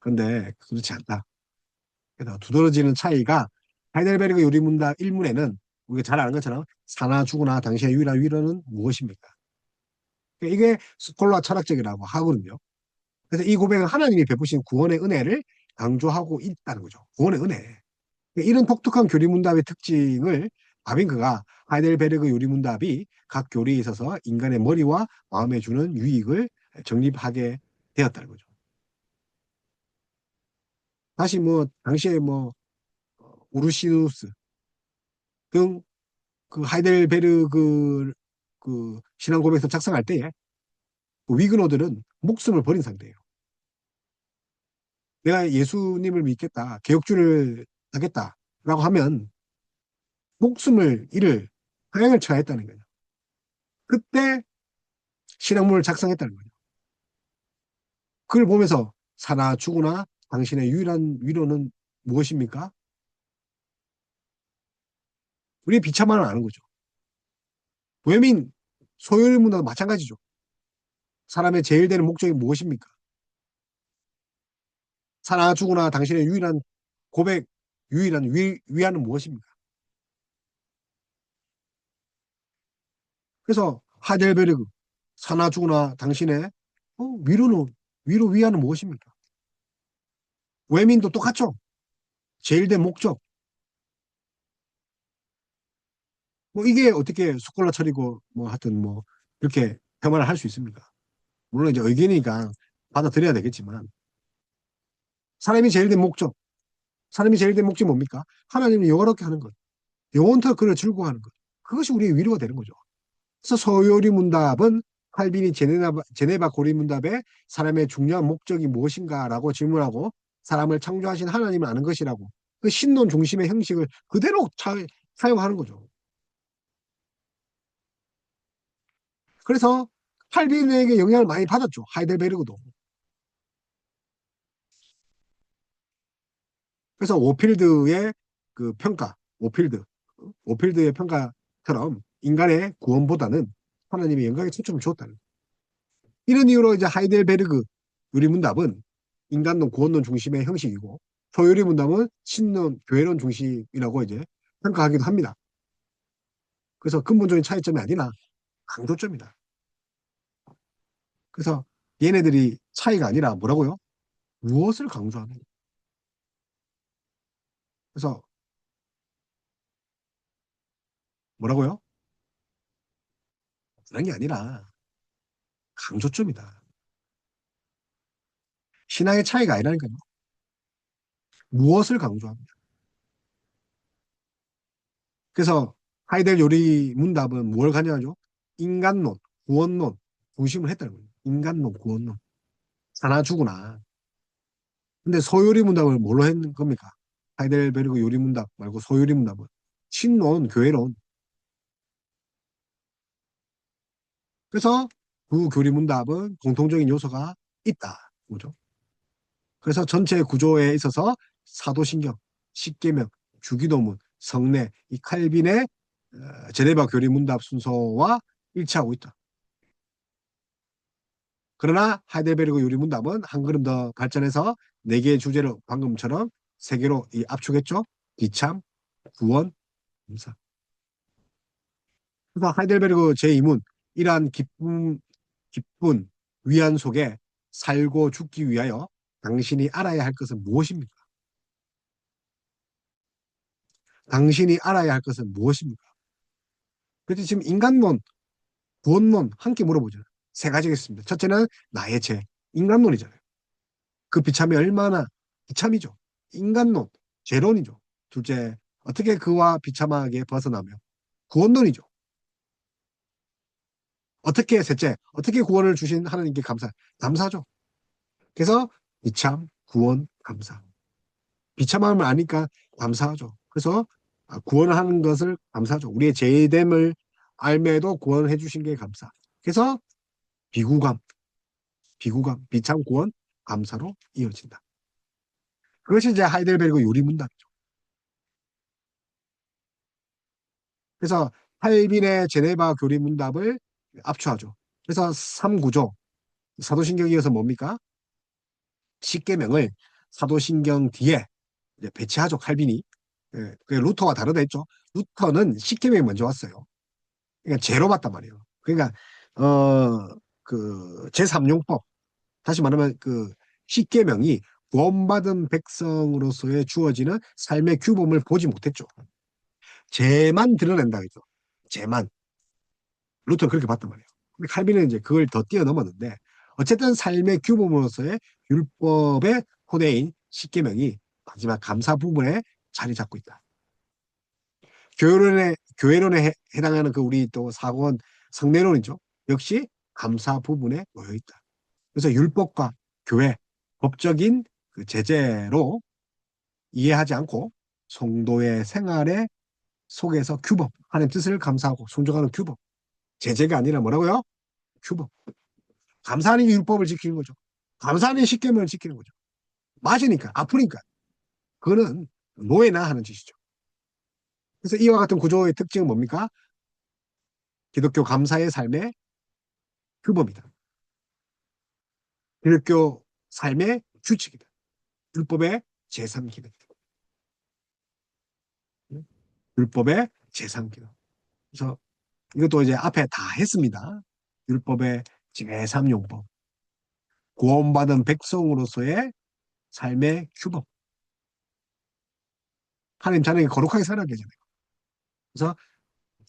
그런데 그렇지 않다. 그래서 두드러지는 차이가 하이델베르그 요리 문답 1문에는 우리가 잘 아는 것처럼 사나 죽으나 당시의 유일한 위로는 무엇입니까? 이게 스콜라 철학적이라고 하거든요. 그래서 이 고백은 하나님이 베푸신 구원의 은혜를 강조하고 있다는 거죠. 구원의 은혜. 이런 독특한 교리문답의 특징을 바빙크가 하이델베르그 요리문답이 각 교리에 있어서 인간의 머리와 마음에 주는 유익을 정립하게 되었다는 거죠. 다시 뭐 당시에 뭐 우르시누스 등 그 하이델베르그 그 신앙 고백서 작성할 때에 그 위그노들은 목숨을 버린 상태예요. 내가 예수님을 믿겠다, 개혁주를 하겠다라고 하면 목숨을 잃을 방향을 쳐야 했다는 거예요. 그때 신학문을 작성했다는 거예요. 그걸 보면서 사나 죽으나 당신의 유일한 위로는 무엇입니까? 우리 비참함을 아는 거죠. 외민 소유문화도 마찬가지죠. 사람의 제일 되는 목적이 무엇입니까? 사나 죽으나 당신의 유일한 고백, 유일한 위안은 무엇입니까? 그래서 하델베르그, 사나 죽으나 당신의 위로는, 위로 위안은 무엇입니까? 외민도 똑같죠. 제일된 목적. 뭐 이게 어떻게 스콜라 처리고 뭐 하여튼 뭐 그렇게 폄하를 할 수 있습니까? 물론 이제 의견이니까 받아들여야 되겠지만 사람이 제일 된 목적, 사람이 제일 된 목적이 뭡니까? 하나님을 영화롭게 하는 것, 영원토록 그를 즐거워하는 것. 그것이 우리의 위로가 되는 거죠. 그래서 서요리 문답은 칼빈이 제네바 고리 문답에 사람의 중요한 목적이 무엇인가라고 질문하고 사람을 창조하신 하나님을 아는 것이라고 그 신론 중심의 형식을 그대로 사용하는 거죠. 그래서 칼빈에게 영향을 많이 받았죠. 하이델베르그도. 그래서 오필드의 그 평가, 오필드의 평가처럼 인간의 구원보다는 하나님의 영광에 초점을 주었다는. 이런 이유로 이제 하이델베르그 유리문답은 인간론, 구원론 중심의 형식이고 소유리문답은 신론, 교회론 중심이라고 이제 평가하기도 합니다. 그래서 근본적인 차이점이 아니라 강조점이다. 그래서 얘네들이 차이가 아니라 뭐라고요? 무엇을 강조하는? 그래서 뭐라고요? 그런 게 아니라 강조점이다. 신앙의 차이가 아니라니까요. 무엇을 강조합니다. 그래서 하이델 요리 문답은 무엇을 가져야죠? 인간론, 구원론 중심을 했다는 거예요. 인간론, 구원론. 사나 죽으나. 근데 소요리 문답을 뭘로 했는 겁니까? 하이델베르그 요리 문답 말고 소요리 문답은 신론, 교회론. 그래서 그 교리 문답은 공통적인 요소가 있다. 뭐죠? 그래서 전체 구조에 있어서 사도신경, 십계명, 주기도문, 성례, 이 칼빈의 제네바 교리 문답 순서와 일치하고 있다. 그러나 하이델베르그 요리 문답은 한 걸음 더 발전해서 네 개의 주제를 방금처럼 세 개로 압축했죠. 비참, 구원, 감사. 그래서 하이델베르그 제2문 이러한 기쁜 위안 속에 살고 죽기 위하여 당신이 알아야 할 것은 무엇입니까? 당신이 알아야 할 것은 무엇입니까? 그래서 지금 인간론, 구원론 함께 물어보죠. 세 가지가 있습니다. 첫째는 나의 죄, 인간론이잖아요. 그 비참이 얼마나 비참이죠. 인간론, 죄론이죠. 둘째, 어떻게 그와 비참하게 벗어나며 구원론이죠. 어떻게 셋째, 어떻게 구원을 주신 하나님께 감사하죠. 그래서 비참, 구원, 감사. 비참함을 아니까 감사하죠. 그래서 구원을 하는 것을 감사하죠. 우리의 죄됨을 알매도 구원을 해주신 게 감사. 그래서 비구감, 비참, 구원, 감사로 이어진다. 그것이 이제 하이델베르그 요리문답이죠. 그래서 칼빈의 제네바 교리문답을 압축하죠. 그래서 3구조, 사도신경 이어서 뭡니까? 십계명을 사도신경 뒤에 이제 배치하죠, 칼빈이. 예, 루터와 다르다 했죠. 루터는 십계명이 먼저 왔어요. 그러니까 죄로 봤단 말이에요. 그러니까 그 제3용법 다시 말하면 그 십계명이 구원받은 백성으로서의 주어지는 삶의 규범을 보지 못했죠. 죄만 드러낸다 했죠. 죄만. 루터는 그렇게 봤단 말이에요. 근데 칼빈은 이제 그걸 더 뛰어넘었는데 어쨌든 삶의 규범으로서의 율법의 토대인 십계명이 마지막 감사 부분에 자리 잡고 있다. 교회론에 해당하는 그 우리 또 사원 성례론이죠. 역시 감사 부분에 놓여 있다. 그래서 율법과 교회, 법적인 그 제재로 이해하지 않고 성도의 생활의 속에서 규범, 하나님 뜻을 감사하고 순종하는 규범. 제재가 아니라 뭐라고요? 규범. 감사하는 게 율법을 지키는 거죠. 감사하는 게 십계명을 지키는 거죠. 맞으니까, 아프니까. 그거는 노예나 하는 짓이죠. 그래서 이와 같은 구조의 특징은 뭡니까? 기독교 감사의 삶의 규범이다. 기독교 삶의 규칙이다. 율법의 제3기능. 율법의 제3기능. 그래서 이것도 이제 앞에 다 했습니다. 율법의 제3용법. 구원받은 백성으로서의 삶의 규범. 하나님 자녀에게 거룩하게 살아야 되잖아요. 그래서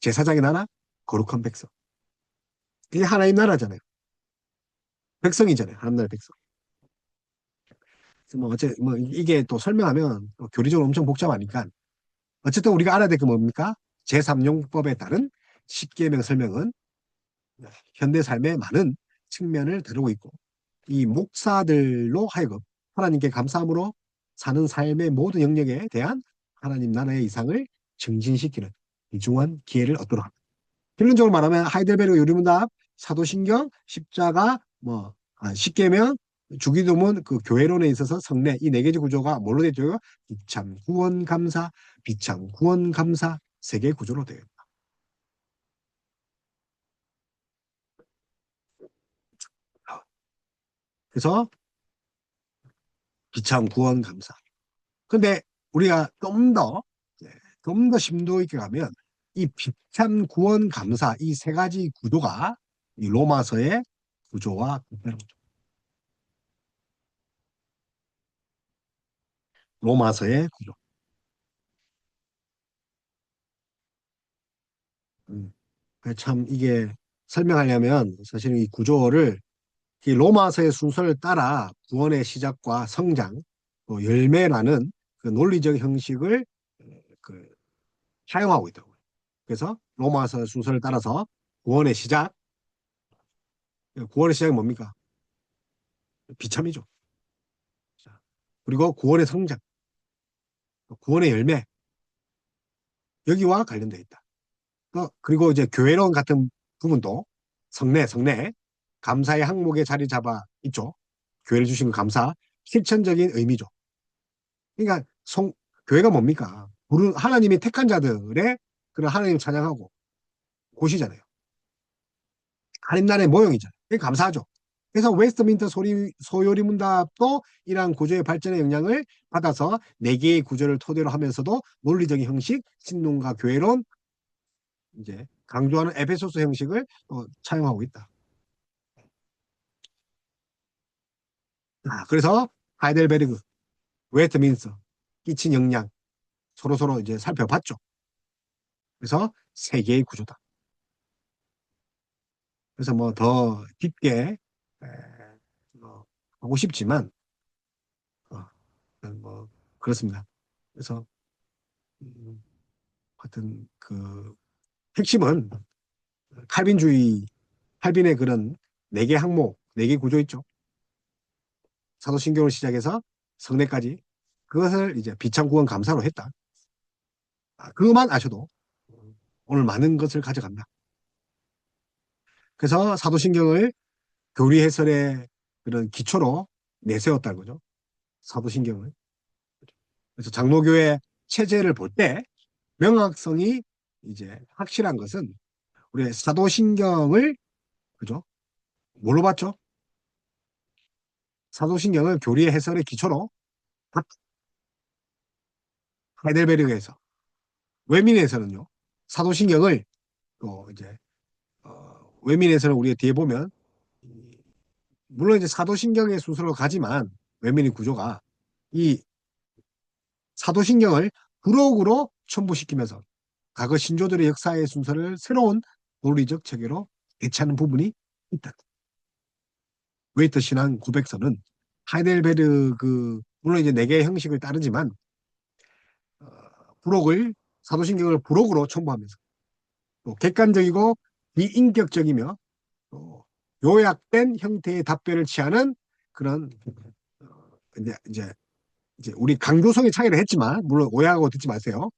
제사장의 나라, 거룩한 백성. 이게 하나님 나라잖아요. 백성이잖아요. 하나님 나라 백성. 그래서 뭐 뭐 이게 또 설명하면 또 교리적으로 엄청 복잡하니까 어쨌든 우리가 알아야 될 게 뭡니까? 제3용법에 따른 십계명 설명은 현대 삶의 많은 측면을 다루고 있고 이 목사들로 하여금 하나님께 감사함으로 사는 삶의 모든 영역에 대한 하나님 나라의 이상을 증진시키는 귀중한 기회를 얻도록 합니다. 결론적으로 말하면 하이델베르그 요리문답, 사도신경, 십자가, 십계명, 주기도문, 그 교회론에 있어서 성례 이 네 개지 구조가 뭘로 되죠? 비참, 구원, 감사, 비참, 구원, 감사 세 개의 구조로 되어 있다. 그래서 비참, 구원, 감사. 근데 우리가 좀 더 심도 있게 가면 이 비참, 구원, 감사 이 세 가지 구조가 이 로마서의 구조와 같다는 거죠. 로마서의 구조. 음. 참 이게 설명하려면 사실은 이 구조를 이 로마서의 순서를 따라 구원의 시작과 성장, 또 열매라는 그 논리적 형식을 그 사용하고 있다고요. 그래서 로마서 순서를 따라서 구원의 시작, 구원의 시작이 뭡니까? 비참이죠. 그리고 구원의 성장, 구원의 열매 여기와 관련되어 있다. 그리고 이제 교회론 같은 부분도 성례, 감사의 항목에 자리 잡아 있죠. 교회를 주신 그 감사, 실천적인 의미죠. 그러니까 교회가 뭡니까? 하나님이 택한 자들의 그런 하나님을 찬양하고 곳이잖아요. 하나님 나라의 모형이잖아요. 그게 감사하죠. 그래서 웨스트민터 소요리 문답도 이러한 구조의 발전의 영향을 받아서 네 개의 구조를 토대로 하면서도 논리적인 형식, 신론과 교회론, 이제 강조하는 에베소서 형식을 차용하고 있다. 그래서 하이델베르그, 웨스트민스터 끼친 영향 서로 이제 살펴봤죠. 그래서 세 개의 구조다. 그래서 뭐 더 깊게 뭐 하고 싶지만 어, 뭐 그렇습니다. 그래서 음, 하여튼 그 핵심은 칼빈의 그런 네 개 항목, 네 개 구조 있죠. 사도신경을 시작해서 성례까지 그것을 이제 비참구원 감사로 했다. 그것만 아셔도 오늘 많은 것을 가져간다. 그래서 사도신경을 교리 해설의 그런 기초로 내세웠다는 거죠. 사도신경을. 그래서 장로교의 체제를 볼 때 명확성이 이제 확실한 것은 우리 사도신경을 그죠? 뭘로 봤죠? 사도신경을 교리의 해설의 기초로 하이델베르그에서 외민에서는요. 사도신경을 또 이제 외민에서는 우리가 뒤에 보면 물론 이제 사도신경의 순서로 가지만 외민의 구조가 이 사도신경을 부록으로 첨부시키면서 과거 신조들의 역사의 순서를 새로운 논리적 체계로 대체하는 부분이 있다. 웨이트 신앙 고백서는 하이델베르그 물론 이제 네 개의 형식을 따르지만 어, 부록을 사도신경을 부록으로 첨부하면서 또 객관적이고 비인격적이며 또 요약된 형태의 답변을 취하는 그런 어, 이제 우리 강조성의 차이를 했지만 물론 오해하고 듣지 마세요.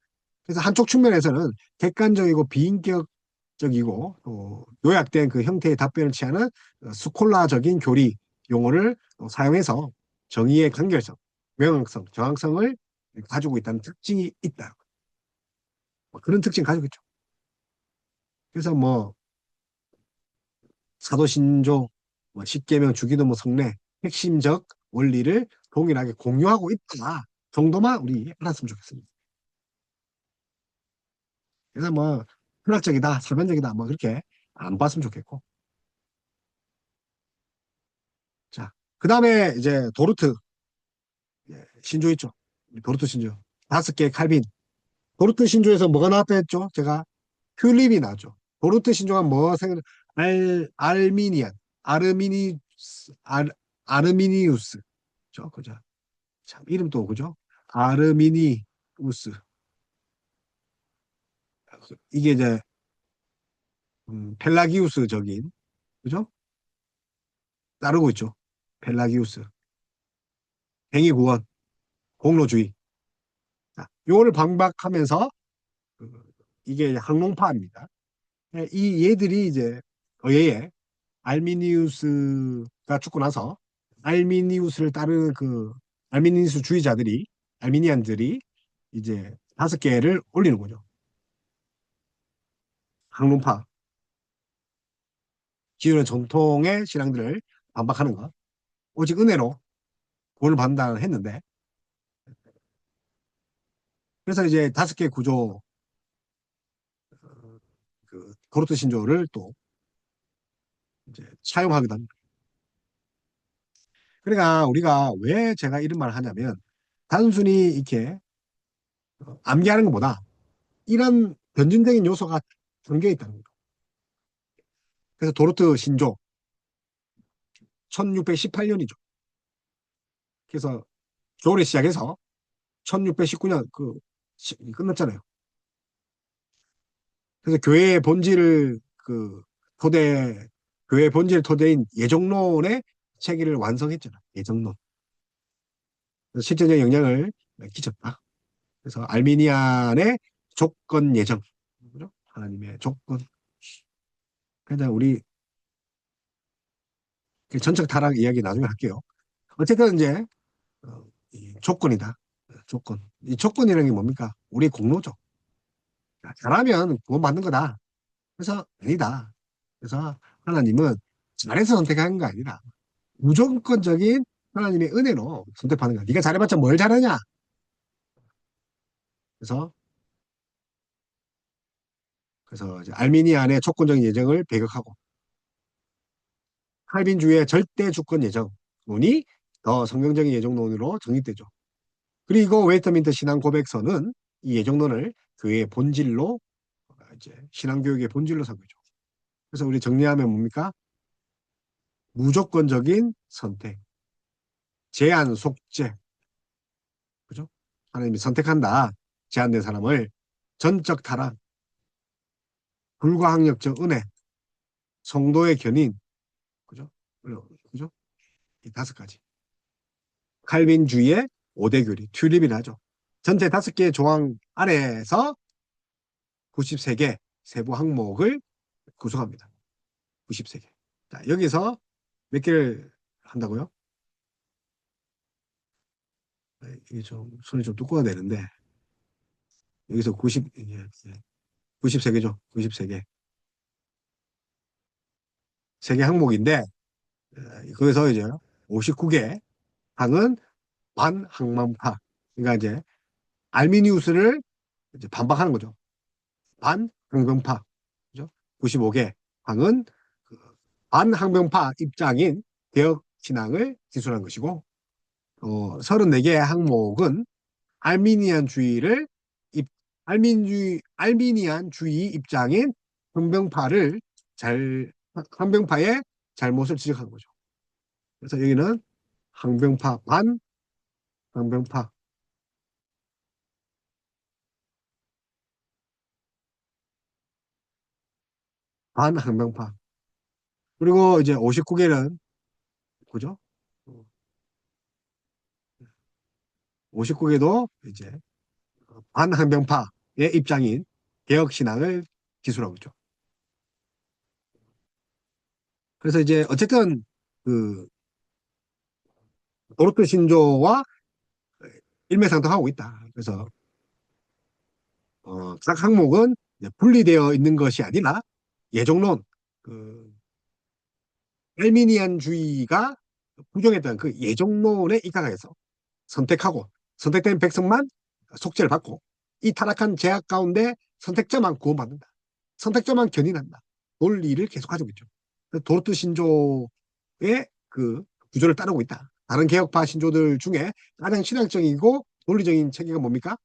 그래서 한쪽 측면에서는 객관적이고 비인격적이고 또 요약된 그 형태의 답변을 취하는 스콜라적인 교리 용어를 사용해서 정의의 간결성, 명확성, 정확성을 가지고 있다는 특징이 있다. 뭐 그런 특징 가지고 있죠. 그래서 뭐 사도신조, 뭐 십계명, 주기도뭐 성례 핵심적 원리를 동일하게 공유하고 있다 정도만 우리 알았으면 좋겠습니다. 그래서 뭐 철학적이다, 사변적이다, 뭐 그렇게 안 봤으면 좋겠고. 자, 그 다음에 이제 도르트 예, 신조 있죠. 도르트 신조. 5개 칼빈. 도르트 신조에서 뭐가 나왔다 했죠? 제가 튤립이 나왔죠. 도르트 신조가 뭐 생각, 알미니안, 아르미니우스, 아르미니우스. 그죠? 참, 이름도 그죠? 아르미니우스. 이게 이제, 펠라기우스적인, 그죠? 따르고 있죠. 펠라기우스. 행위구원, 공로주의. 자, 요거를 반박하면서, 그, 이게 항농파입니다. 예, 이 얘들이 이제, 얘 알미니우스가 죽고 나서, 알미니우스를 따르는 알미니우스 주의자들이, 알미니안들이 이제 5개를 올리는 거죠. 항론파. 기존의 전통의 신앙들을 반박하는 것. 오직 은혜로 구원을 받는다 했는데, 그래서 이제 5개 구조, 고르트 신조를 또 이제 차용하게 됩니다. 그러니까 우리가 왜 제가 이런 말을 하냐면, 단순히 이렇게 암기하는 것보다 이런 변증적인 요소가 담겨 있다는 거죠. 그래서 도르트 신조 1618년이죠. 그래서 조를 시작해서 1619년 끝났잖아요. 그래서 교회의 본질을 교회의 본질 토대인 예정론의 체계를 완성했잖아. 예정론. 그래서 실제적 영향을 끼쳤다. 그래서 알미니안의 조건 예정. 그죠? 하나님의 조건. 그냥 우리 전적 타락 이야기 나중에 할게요. 어쨌든 이제 이 조건이다. 조건. 이 조건이라는 게 뭡니까? 우리의 공로죠. 잘하면 구원받는 거다. 그래서 아니다. 그래서 하나님은 잘해서 선택한 거 아니라 무조건적인 하나님의 은혜로 선택하는 거야. 네가 잘해봤자 뭘 잘하냐? 그래서 이제 알미니안의 조건적인 예정을 배격하고 칼빈주의 절대 주권 예정론이 더 성경적인 예정론으로 정립되죠. 그리고 웨이터민트 신앙 고백서는 이 예정론을 교회의 본질로 이제 신앙교육의 본질로 삼고죠. 그래서 우리 정리하면 뭡니까? 무조건적인 선택, 제한 속죄, 그죠? 하나님이 선택한다. 제한된 사람을 전적 타락, 불가항력적 은혜, 성도의 견인, 그죠? 그죠? 이 5가지. 칼빈주의의 5대 교리, 튤립이라죠. 전체 5개의 조항 아래에서 93개 세부 항목을 구성합니다. 93개. 자, 여기서 몇 개를 한다고요? 이게 좀 손이 좀 두꺼워야 되는데 여기서 93개죠. 93개. 3개 항목인데 거기서 이제 59개 항은 반항만파. 그러니까 이제 알미니우스를 이제 반박하는 거죠. 반항변파. 그죠? 95개 항은 그 반항변파 입장인 개혁 신앙을 기술한 것이고 34개의 항목은 알미니안주의를 입, 알미니안주의 입장인 항변파를 항변파의 잘못을 지적한 거죠. 그래서 여기는 항변파 항변파 반항변파 그리고 이제 59개는 그죠? 59개도 이제 반항변파의 입장인 개혁신앙을 기술하고 있죠. 그래서 이제 어쨌든 그 도르크 신조와 일맥상통하고 있다. 그래서 각 항목은 분리되어 있는 것이 아니라 예종론, 그 엘미니안주의가 부정했던 그 예종론에 입각해서 선택하고 선택된 백성만 속죄를 받고 이 타락한 제약 가운데 선택자만 구원받는다. 선택자만 견인한다. 논리를 계속 가지고 있죠. 도르트 신조의 그 구조를 따르고 있다. 다른 개혁파 신조들 중에 가장 신학적이고 논리적인 체계가 뭡니까?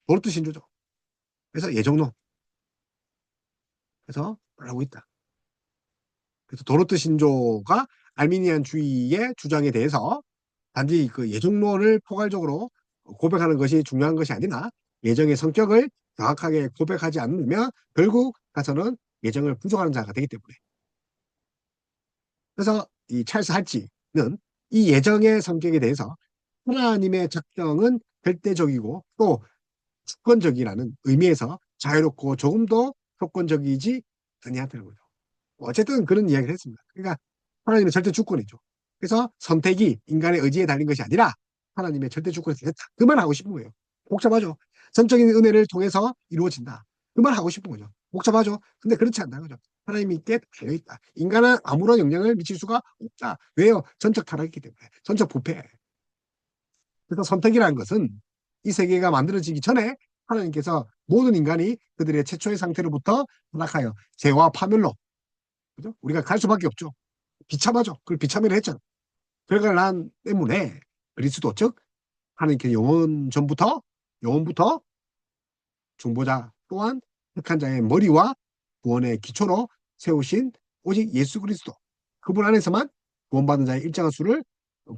도르트 신조죠. 그래서 예정론. 그래서 따르고 있다. 그래서 도르트 신조가 알미니안주의의 주장에 대해서 단지 그 예정론을 포괄적으로 고백하는 것이 중요한 것이 아니라 예정의 성격을 정확하게 고백하지 않으면 결국 가서는 예정을 부정하는 자가 되기 때문에. 그래서 이 찰스 할지는 이 예정의 성격에 대해서 하나님의 작정은 절대적이고 또 주권적이라는 의미에서 자유롭고 조금 더 조건적이지 아니하다는 거죠. 어쨌든 그런 이야기를 했습니다. 그러니까 하나님의 절대 주권이죠. 그래서 선택이 인간의 의지에 달린 것이 아니라 하나님의 절대 주권에 달렸다. 그 말 하고 싶은 거예요. 복잡하죠. 전적인 은혜를 통해서 이루어진다. 그 말 하고 싶은 거죠. 복잡하죠. 근데 그렇지 않다는 거죠. 하나님이 께 달려있다. 인간은 아무런 영향을 미칠 수가 없다. 왜요? 전적 타락이기 때문에. 전적 부패. 그래서 선택이라는 것은 이 세계가 만들어지기 전에 하나님께서 모든 인간이 그들의 최초의 상태로부터 타락하여 죄와 파멸로, 그죠? 우리가 갈 수밖에 없죠. 비참하죠. 그걸 비참하게 했잖아. 결과를 난 때문에 그리스도 즉 하나님께 영원부터 중보자 또한 택한 자의 머리와 구원의 기초로 세우신 오직 예수 그리스도 그분 안에서만 구원받은 자의 일정한 수를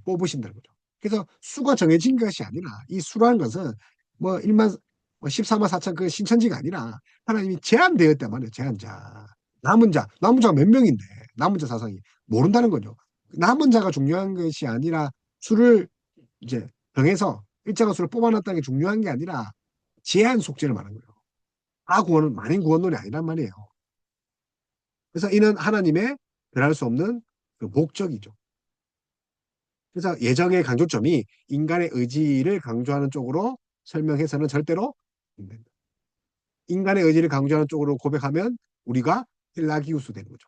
뽑으신다는 거죠. 그래서 수가 정해진 것이 아니라 이 수라는 것은 뭐 1만 14만 4천 그 신천지가 아니라 하나님이 제한되었단 말이에요. 제한자. 남은 자가 몇 명인데 남은 자 사상이 모른다는 거죠. 남은 자가 중요한 것이 아니라 수를 이제 정해서 일정한 수를 뽑아놨다는 게 중요한 게 아니라 제한 속죄를 말하는 거예요. 다 구원은 만인 구원론이 아니란 말이에요. 그래서 이는 하나님의 변할 수 없는 그 목적이죠. 그래서 예정의 강조점이 인간의 의지를 강조하는 쪽으로 설명해서는 절대로 안 된다. 인간의 의지를 강조하는 쪽으로 고백하면 우리가 헬라기우스 되는 거죠.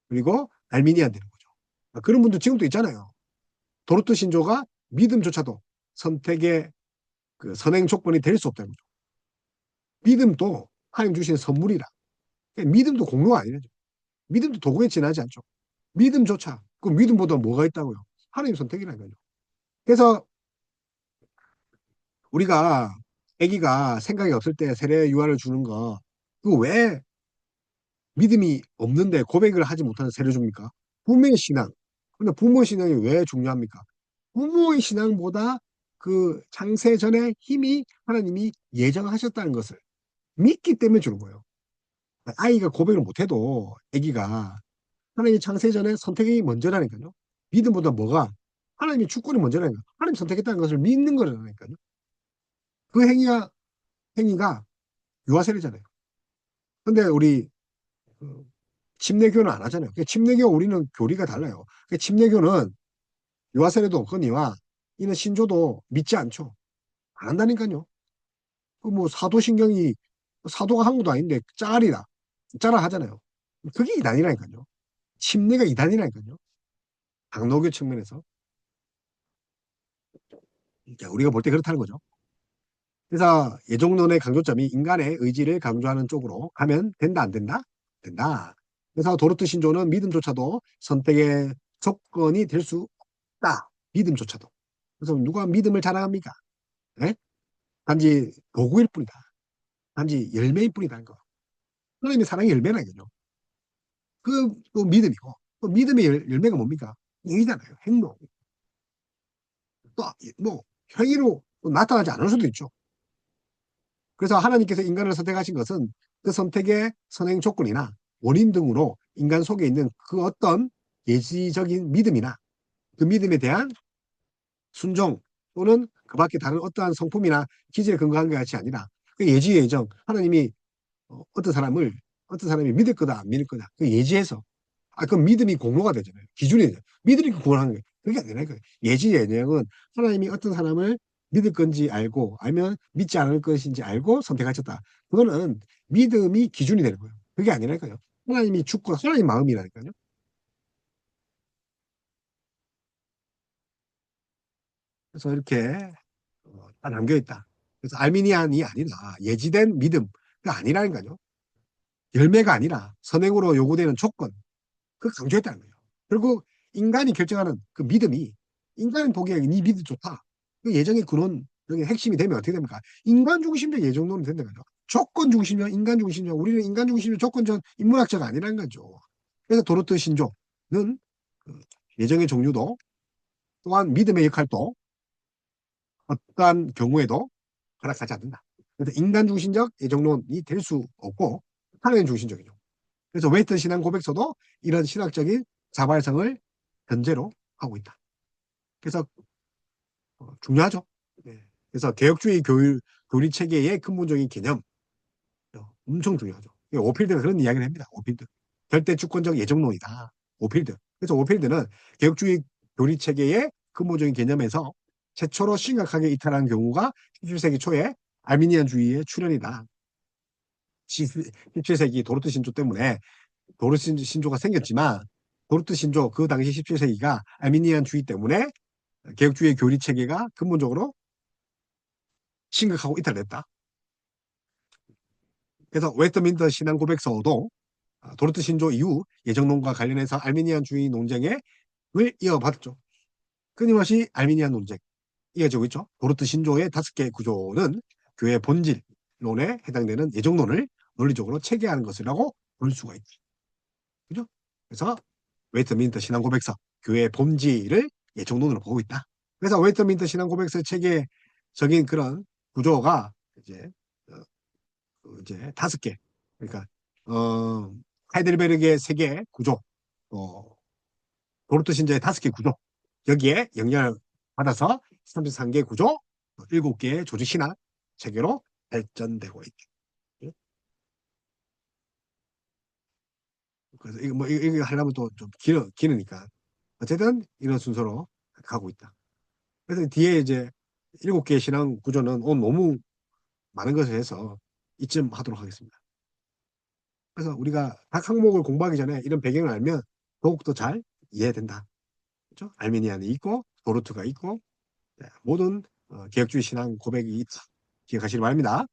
그리고 알미니안 되는 거죠. 그런 분도 지금도 있잖아요. 도르트 신조가 믿음조차도 선택의 그 선행 조건이 될 수 없다는 거죠. 믿음도 하나님 주신 선물이라. 믿음도 공로가 아니죠. 믿음도 도구에 지나지 않죠. 믿음조차 그 믿음보다 뭐가 있다고요? 하나님 선택이라는 거죠. 그래서 우리가 아기가 생각이 없을 때 세례 유아를 주는 거 그거 왜 믿음이 없는데 고백을 하지 못하는 세례 줍니까? 부모의 신앙. 근데 부모의 신앙이 왜 중요합니까? 부모의 신앙보다 그 창세 전에 힘이 하나님이 예정하셨다는 것을 믿기 때문에 주는 거예요. 아이가 고백을 못해도 아기가 하나님이 창세 전에 선택이 먼저라니까요. 믿음보다 뭐가? 하나님이 주권이 먼저라니까. 하나님 선택했다는 것을 믿는 거라니까요. 그 행위가 유아세례잖아요. 근데 우리 그 침례교는 안 하잖아요. 침례교 우리는 교리가 달라요. 침례교는 유아세례도 없거니와 이는 신조도 믿지 않죠. 안 한다니까요. 그뭐 사도신경이 사도가 한 것도 아닌데 짜라 하잖아요. 그게 이단이라니까요. 침례가 이단이라니까요. 장로교 측면에서. 그러니까 우리가 볼 때 그렇다는 거죠. 그래서 예종론의 강조점이 인간의 의지를 강조하는 쪽으로 가면 된다, 안 된다? 된다. 그래서 도르트 신조는 믿음조차도 선택의 조건이 될 수 없다. 믿음조차도. 그래서 누가 믿음을 자랑합니까? 네? 단지 도구일 뿐이다. 단지 열매일 뿐이다는 거. 하나님의 사랑의 열매라겠죠. 또 믿음이고. 또 믿음의 열매가 뭡니까? 행위잖아요. 행동. 또 뭐 행위로 또 나타나지 않을 수도 있죠. 그래서 하나님께서 인간을 선택하신 것은 그 선택의 선행 조건이나 원인 등으로 인간 속에 있는 그 어떤 예지적인 믿음이나 그 믿음에 대한 순종 또는 그 밖에 다른 어떠한 성품이나 기질에 근거한 것이 아니라 그 예지 예정 하나님이 어떤 사람이 믿을 거다 안 믿을 거다 그 예지해서 그 믿음이 공로가 되잖아요. 기준이 되죠. 믿음이 구원하는 거예요. 그게 아니라 예지 예정은 하나님이 어떤 사람을 믿을 건지 알고 알면 믿지 않을 것인지 알고 선택하셨다. 그거는 믿음이 기준이 되는 거예요. 그게 아니라니까요. 하나님이 죽고 하나님 마음이라니까요. 그래서 이렇게 다 담겨 있다. 그래서 알미니안이 아니라 예지된 믿음 그 아니라니까요. 열매가 아니라 선행으로 요구되는 조건, 그 강조했다는 거예요. 결국 인간이 결정하는 그 믿음이 인간이 보기에 네 믿음 좋다. 그 예정의 근원, 여기 핵심이 되면 어떻게 됩니까? 인간 중심적 예정론이 된다는 거죠. 조건 중심적, 인간 중심적, 우리는 인간 중심적, 조건적 인문학자가 아니라는 거죠. 그래서 도르트 신조는 그 예정의 종류도 또한 믿음의 역할도 어떠한 경우에도 허락하지 않는다. 그래서 인간 중심적 예정론이 될 수 없고 하나님 중심적이죠. 그래서 웨이트 신앙 고백서도 이런 신학적인 자발성을 전제로 하고 있다. 그래서 중요하죠. 네. 그래서 개혁주의 교리 체계의 근본적인 개념 엄청 중요하죠. 오필드가 그런 이야기를 합니다. 오필드. 절대 주권적 예정론이다. 오필드. 그래서 오필드는 개혁주의 교리 체계의 근본적인 개념에서 최초로 심각하게 이탈한 경우가 17세기 초에 알미니안주의의 출현이다. 17세기 도르트 신조 때문에 도르트 신조가 생겼지만 도르트 신조 그 당시 17세기가 알미니안주의 때문에 개혁주의 교리 체계가 근본적으로 심각하고 이탈됐다. 그래서 웨스트민스터 신앙 고백서도 도르트 신조 이후 예정론과 관련해서 알미니안주의 논쟁을 이어받았죠. 끊임없이 알미니안 논쟁 이어지고 있죠. 도르트 신조의 5개 구조는 교회 본질론에 해당되는 예정론을 논리적으로 체계하는 것이라고 볼 수가 있죠. 그죠? 그래서 웨스트민스터 신앙 고백서 교회의 본질을 예정론으로 보고 있다. 그래서 웨스트민스터 신앙 고백서 체계적인 그런 구조가 이제 이제 5개. 그러니까 하이델베르크의 3개 구조, 어, 도르트 신자의 5개 구조. 여기에 영향을 받아서 33개 구조, 7개의 조직 신학 체계로 발전되고 있죠. 예? 그래서 이거 뭐 이거 하려면 또 좀 길으니까 어쨌든 이런 순서로 가고 있다. 그래서 뒤에 이제 7개의 신앙 구조는 오늘 너무 많은 것을 해서 이쯤 하도록 하겠습니다. 그래서 우리가 각 항목을 공부하기 전에 이런 배경을 알면 더욱더 잘 이해된다. 그렇죠? 알메니안이 있고 도르트가 있고 네, 모든 개혁주의 신앙 고백이 있다. 기억하시기 바랍니다.